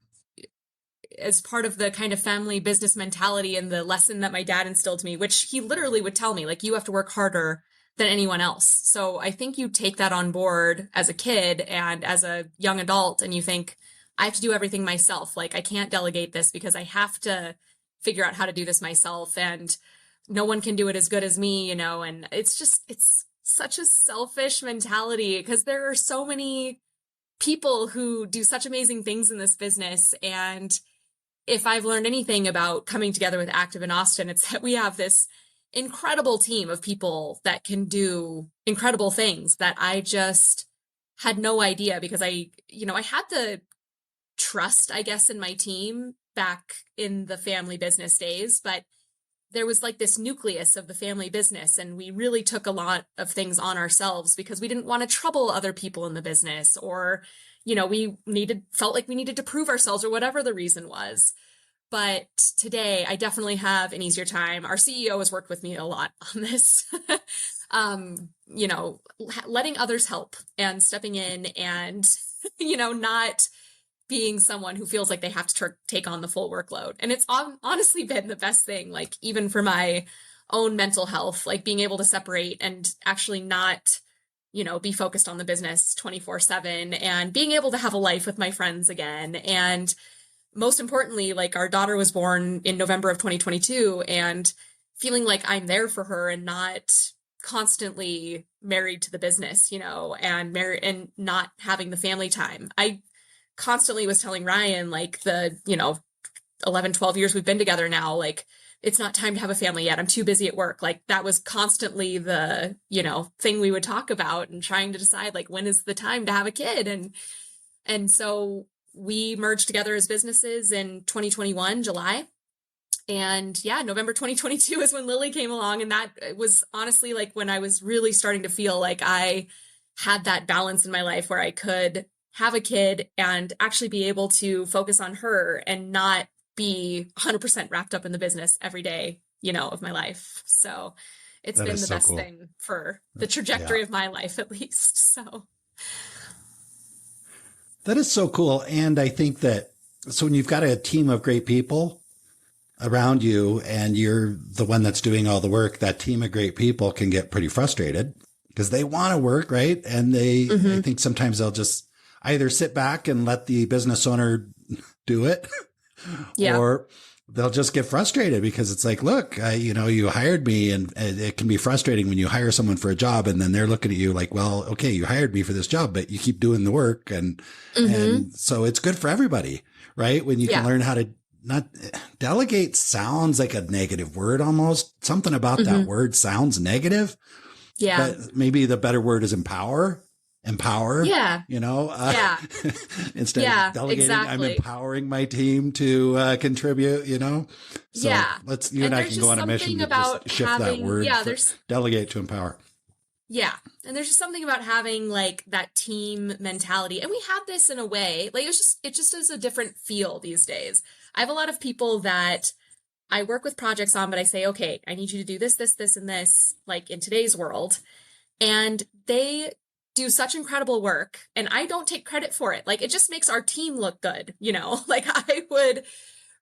as part of the kind of family business mentality and the lesson that my dad instilled to me, which he literally would tell me, like, you have to work harder than anyone else. So I think you take that on board as a kid and as a young adult, and you think, I have to do everything myself. Like, I can't delegate this because I have to figure out how to do this myself, and no one can do it as good as me, you know? And it's such a selfish mentality because there are so many people who do such amazing things in this business. And if I've learned anything about coming together with Active in Austin, it's that we have this incredible team of people that can do incredible things that I just had no idea, because I had the trust, I guess, in my team back in the family business days, but there was like this nucleus of the family business, and we really took a lot of things on ourselves because we didn't want to trouble other people in the business, or, you know, felt like we needed to prove ourselves, or whatever the reason was. But today I definitely have an easier time. Our CEO has worked with me a lot on this, you know, letting others help and stepping in and, you know, not being someone who feels like they have to take on the full workload. And it's honestly been the best thing, like, even for my own mental health, like being able to separate and actually not, you know, be focused on the business 24/7, and being able to have a life with my friends again. And most importantly, like, our daughter was born in November of 2022, and feeling like I'm there for her and not constantly married to the business, you know, and not having the family time. I constantly was telling Ryan, like, the, you know, 11, 12 years we've been together now, like, it's not time to have a family yet. I'm too busy at work. Like, that was constantly the, you know, thing we would talk about, and trying to decide, like, when is the time to have a kid? And so we merged together as businesses in 2021, July. And yeah, November 2022 is when Lily came along. And that was honestly like when I was really starting to feel like I had that balance in my life where I could have a kid and actually be able to focus on her and not be 100% wrapped up in the business every day, you know, of my life. So it's been the best thing for the trajectory of my life, at least. So that is so cool. And I think that, so when you've got a team of great people, around you and you're the one that's doing all the work, that team of great people can get pretty frustrated because they want to work, right? And I think sometimes they'll just either sit back and let the business owner do it, or they'll just get frustrated because it's like, look, you hired me, and it can be frustrating when you hire someone for a job and then they're looking at you like, well, okay, you hired me for this job, but you keep doing the work. And so it's good for everybody, right? When you can learn how to not delegate sounds like a negative word almost. Something about that word sounds negative. Yeah. But maybe the better word is empower. Yeah. Instead of delegating, I'm empowering my team to contribute, So you and I can go on a mission to just shift that word. Delegate to empower. Yeah. And there's just something about having like that team mentality. And we have this in a way, like it just is a different feel these days. I have a lot of people that I work with projects on, but I say, okay, I need you to do this, this, this, and this, like in today's world. And they do such incredible work and I don't take credit for it. Like it just makes our team look good, like I would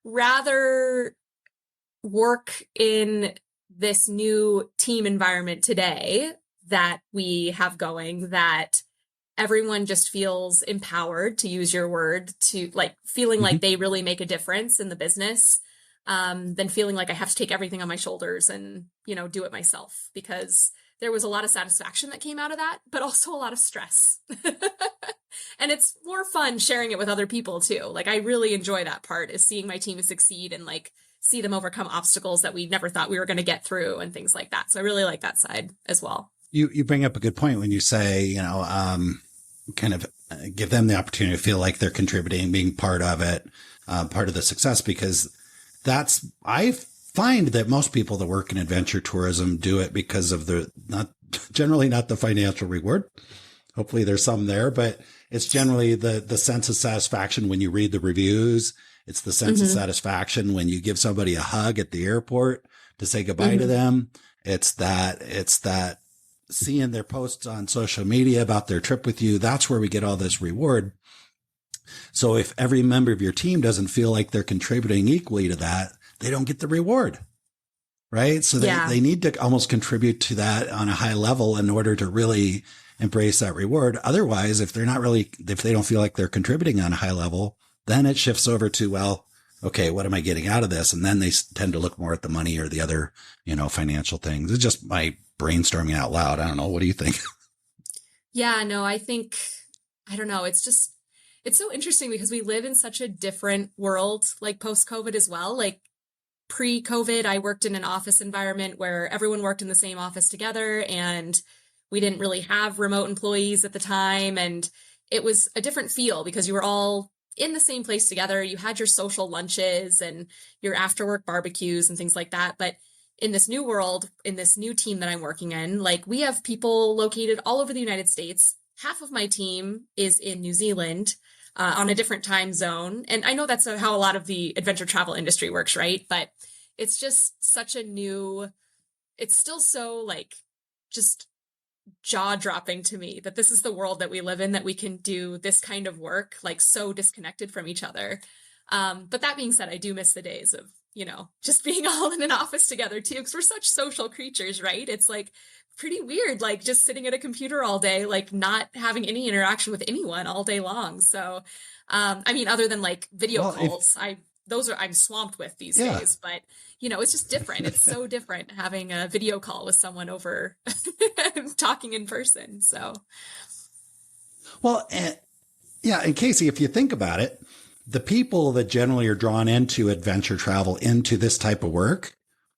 rather work in this new team environment today that we have going, that everyone just feels empowered, to use your word, to like feeling like they really make a difference in the business, than feeling like I have to take everything on my shoulders and, do it myself, because there was a lot of satisfaction that came out of that, but also a lot of stress. And it's more fun sharing it with other people too. Like I really enjoy that part, is seeing my team succeed and like see them overcome obstacles that we never thought we were going to get through and things like that. So I really like that side as well. You bring up a good point when you say, kind of give them the opportunity to feel like they're contributing, being part of it, part of the success, because I find that most people that work in adventure tourism do it because of generally not the financial reward. Hopefully there's some there, but it's generally the sense of satisfaction when you read the reviews. It's the sense of satisfaction when you give somebody a hug at the airport to say goodbye to them. It's that seeing their posts on social media about their trip with you. That's where we get all this reward. So if every member of your team doesn't feel like they're contributing equally to that, they don't get the reward, right? So they need to almost contribute to that on a high level in order to really embrace that reward. Otherwise, if they don't feel like they're contributing on a high level, then it shifts over to, well, okay, what am I getting out of this? And then they tend to look more at the money or the other, financial things. It's just my brainstorming out loud. I don't know. What do you think? Yeah, no, I don't know. It's so interesting because we live in such a different world, like post-COVID as well. Like pre-COVID, I worked in an office environment where everyone worked in the same office together, and we didn't really have remote employees at the time. And it was a different feel because you were all in the same place together. You had your social lunches and your after work barbecues and things like that. But in this new world, in this new team that I'm working in, like we have people located all over the United States. Half of my team is in New Zealand, on a different time zone. And I know that's how a lot of the adventure travel industry works, right? But it's just it's still so like just jaw-dropping to me that this is the world that we live in, that we can do this kind of work, like so disconnected from each other. But that being said, I do miss the days of, just being all in an office together too, because we're such social creatures, right? It's like pretty weird, like just sitting at a computer all day, like not having any interaction with anyone all day long. So, other than like video calls, I'm swamped with these days, but it's just different. It's so different having a video call with someone over talking in person. So. Well, and Kasey, if you think about it, the people that generally are drawn into adventure travel, into this type of work,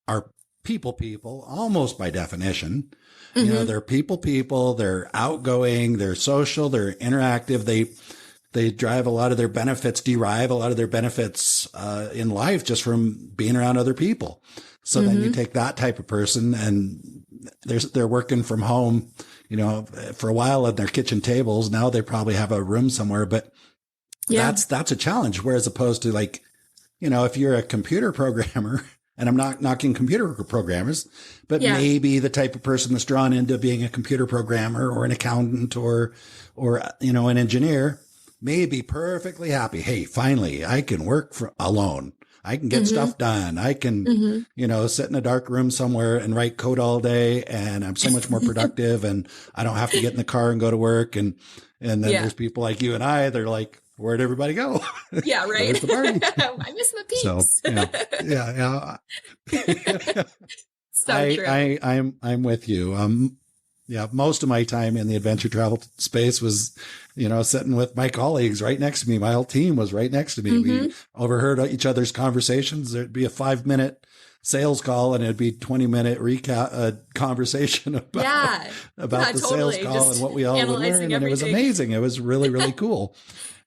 are people, almost by definition. They're people, they're outgoing, they're social, they're interactive. They derive a lot of their benefits in life just from being around other people. So then you take that type of person and they're working from home, for a while at their kitchen tables. Now they probably have a room somewhere, but that's a challenge. Whereas opposed to like, if you're a computer programmer, and I'm not knocking computer programmers, but maybe the type of person that's drawn into being a computer programmer or an accountant or an engineer may be perfectly happy. Hey, finally, I can work alone. I can get stuff done. I can, sit in a dark room somewhere and write code all day, and I'm so much more productive, and I don't have to get in the car and go to work. And then there's people like you and I, they're like, where'd everybody go? Yeah, right. Where's the party? I miss my peeps. So, So true. I'm with you. Most of my time in the adventure travel space was, sitting with my colleagues right next to me. My whole team was right next to me. We overheard each other's conversations. There'd be a 5-minute sales call and it'd be 20-minute recap conversation about the totally. sales call Just and what we all would learn. everything. And it was amazing. It was really, really cool.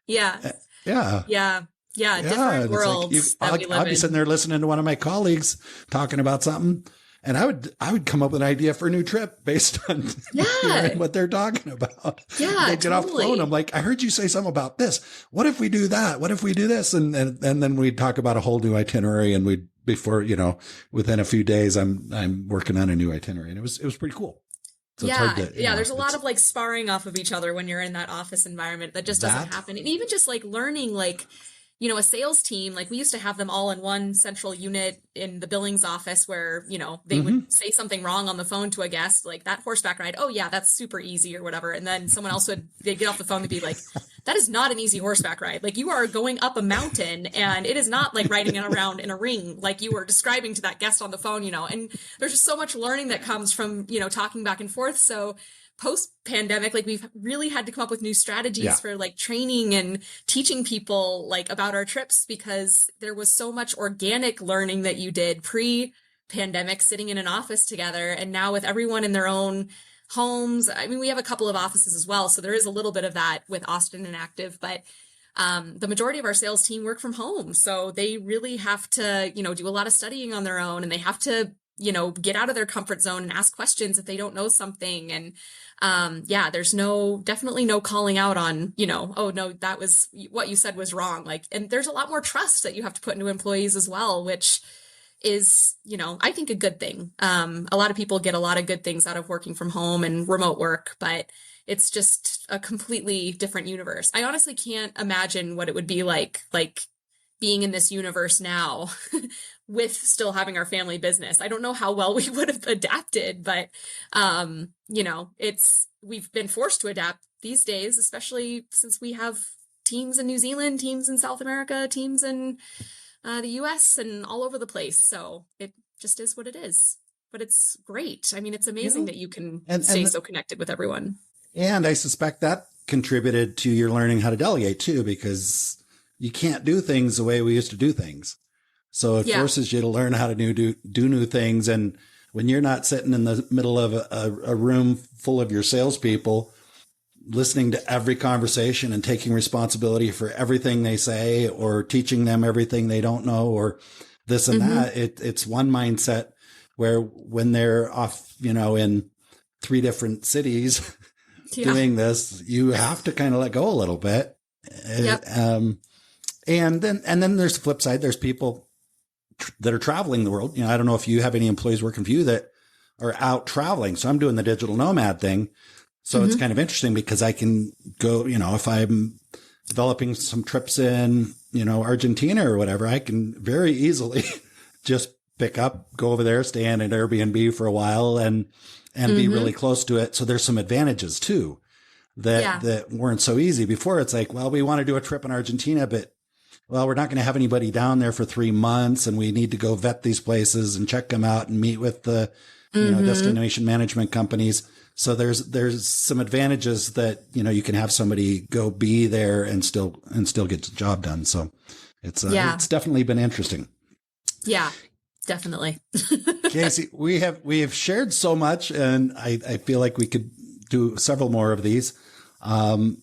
Yeah. Different worlds that we live I'd be sitting there listening to one of my colleagues talking about something, and I would come up with an idea for a new trip based on hearing what they're talking about. Yeah, they'd get off the phone. I'm like, I heard you say something about this. What if we do that? What if we do this? And then we'd talk about a whole new itinerary, and within a few days, I'm working on a new itinerary, and it was pretty cool. So there's a lot of like sparring off of each other when you're in that office environment that just doesn't happen. And even just like learning, like, a sales team, like we used to have them all in one central unit in the billings office where, they would say something wrong on the phone to a guest, like that horseback ride. Oh yeah, that's super easy or whatever. And then someone else they'd get off the phone and be like, that is not an easy horseback ride. Like you are going up a mountain and it is not like riding it around in a ring, like you were describing to that guest on the phone, and there's just so much learning that comes from, talking back and forth. So post-pandemic, like we've really had to come up with new strategies for like training and teaching people like about our trips, because there was so much organic learning that you did pre-pandemic sitting in an office together. And now with everyone in their own homes, I mean, we have a couple of offices as well. So there is a little bit of that with Austin and Active, but the majority of our sales team work from home. So they really have to, do a lot of studying on their own, and they have to get out of their comfort zone and ask questions if they don't know something. And there's definitely no calling out on, oh no, that was what you said was wrong. Like, and there's a lot more trust that you have to put into employees as well, which is, I think a good thing. A lot of people get a lot of good things out of working from home and remote work, but it's just a completely different universe. I honestly can't imagine what it would be like being in this universe now with still having our family business. I don't know how well we would have adapted, but, we've been forced to adapt these days, especially since we have teams in New Zealand, teams in South America, teams in the US and all over the place. So it just is what it is, but it's great. I mean, it's amazing that you can stay so connected with everyone. And I suspect that contributed to your learning how to delegate too, because you can't do things the way we used to do things. So it forces you to learn how to do new things. And when you're not sitting in the middle of a room full of your salespeople, listening to every conversation and taking responsibility for everything they say, or teaching them everything they don't know, or this and that, it's one mindset where when they're off, in 3 different cities doing this, you have to kind of let go a little bit. And then there's the flip side. There's people that are traveling the world. I don't know if you have any employees working for you that are out traveling. So I'm doing the digital nomad thing. So it's kind of interesting because I can go, if I'm developing some trips in, Argentina or whatever, I can very easily just pick up, go over there, stay in an Airbnb for a while and be really close to it. So there's some advantages too that weren't so easy before. It's like, well, we want to do a trip in Argentina, but we're not going to have anybody down there for 3 months, and we need to go vet these places and check them out and meet with the destination management companies. So there's some advantages that, you can have somebody go be there and still get the job done. So it's definitely been interesting. Yeah, definitely. Kasey, we have shared so much, and I feel like we could do several more of these. And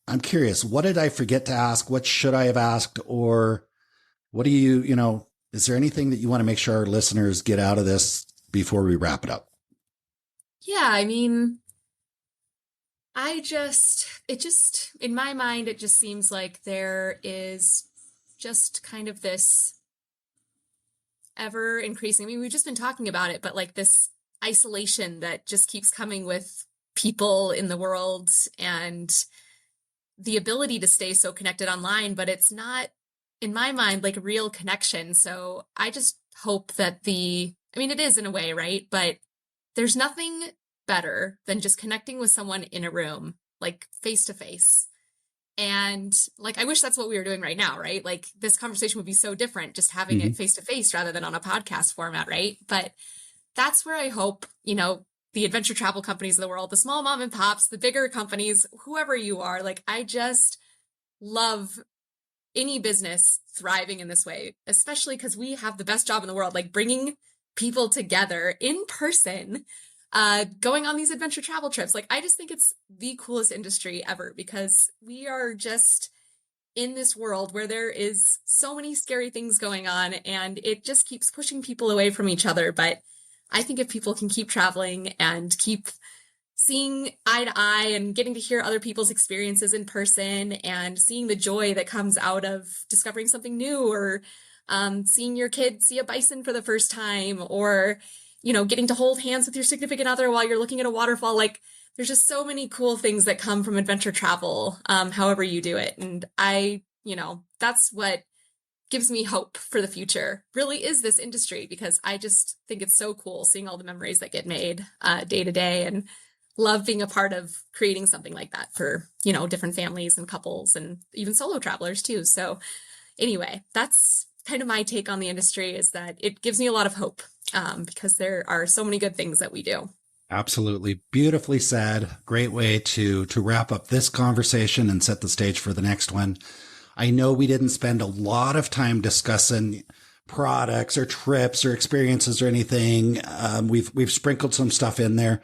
I'm curious, what did I forget to ask? What should I have asked? Or what do you, is there anything that you want to make sure our listeners get out of this before we wrap it up? Yeah, I mean, in my mind, it just seems like there is just kind of this ever increasing, I mean, we've just been talking about it, but like this isolation that just keeps coming with people in the world, and the ability to stay so connected online, but it's not in my mind, like real connection. So I just hope that it is in a way, right? But there's nothing better than just connecting with someone in a room, like face to face. And like, I wish that's what we were doing right now, right? Like this conversation would be so different just having it face to face rather than on a podcast format, right? But that's where I hope, the adventure travel companies of the world, the small mom and pops, the bigger companies, whoever you are, like I just love any business thriving in this way, especially because we have the best job in the world, like bringing people together in person, going on these adventure travel trips. Like, I just think it's the coolest industry ever because we are just in this world where there is so many scary things going on and it just keeps pushing people away from each other. But I think if people can keep traveling and keep seeing eye to eye and getting to hear other people's experiences in person and seeing the joy that comes out of discovering something new or seeing your kid see a bison for the first time or, getting to hold hands with your significant other while you're looking at a waterfall. Like there's just so many cool things that come from adventure travel, however you do it. And that's what gives me hope for the future really is this industry because I just think it's so cool seeing all the memories that get made day to day and love being a part of creating something like that for, different families and couples and even solo travelers too. So anyway, that's kind of my take on the industry is that it gives me a lot of hope because there are so many good things that we do. Absolutely. Beautifully said. Great way to wrap up this conversation and set the stage for the next one. I know we didn't spend a lot of time discussing products or trips or experiences or anything. We've sprinkled some stuff in there.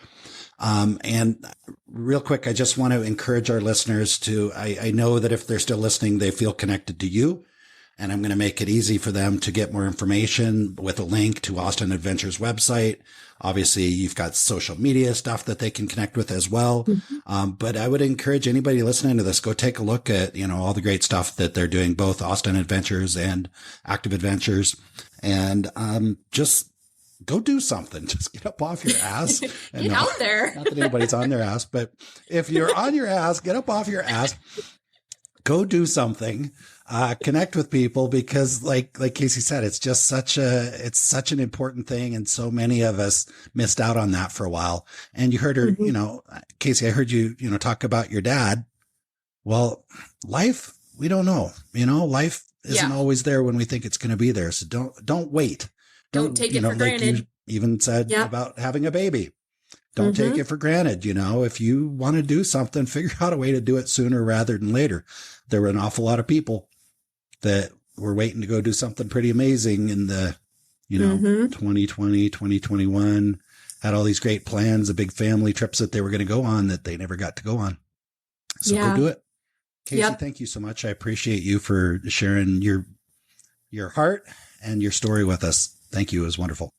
And real quick, I just want to encourage our listeners I know that if they're still listening, they feel connected to you. And I'm going to make it easy for them to get more information with a link to Austin Adventure's website. Obviously, you've got social media stuff that they can connect with as well. But I would encourage anybody listening to this, go take a look at, all the great stuff that they're doing, both Austin Adventures and Active Adventures. And just go do something. Just get up off your ass. Get out there. Not that anybody's on their ass, but if you're on your ass, get up off your ass. Go do something. Connect with people because like Kasey said, it's just such an important thing. And so many of us missed out on that for a while. And you heard her, Kasey, I heard you, talk about your dad. Well, life, we don't know, life isn't always there when we think it's going to be there. So don't wait. Don't take it for granted. You even said about having a baby. Don't take it for granted. If you want to do something, figure out a way to do it sooner rather than later. There were an awful lot of people that were waiting to go do something pretty amazing in the, 2020, 2021, had all these great plans, the big family trips that they were going to go on that they never got to go on. So go do it. Kasey, thank you so much. I appreciate you for sharing your heart and your story with us. Thank you. It was wonderful.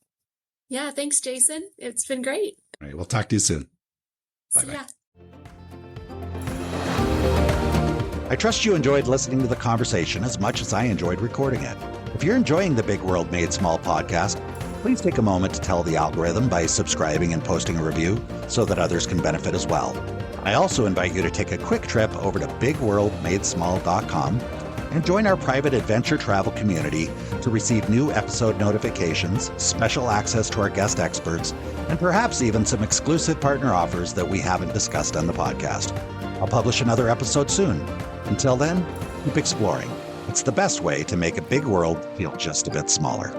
Yeah. Thanks, Jason. It's been great. All right. We'll talk to you soon. Bye-bye. Yeah. I trust you enjoyed listening to the conversation as much as I enjoyed recording it. If you're enjoying the Big World Made Small podcast, please take a moment to tell the algorithm by subscribing and posting a review so that others can benefit as well. I also invite you to take a quick trip over to bigworldmadesmall.com and join our private adventure travel community to receive new episode notifications, special access to our guest experts, and perhaps even some exclusive partner offers that we haven't discussed on the podcast. I'll publish another episode soon. Until then, keep exploring. It's the best way to make a big world feel just a bit smaller.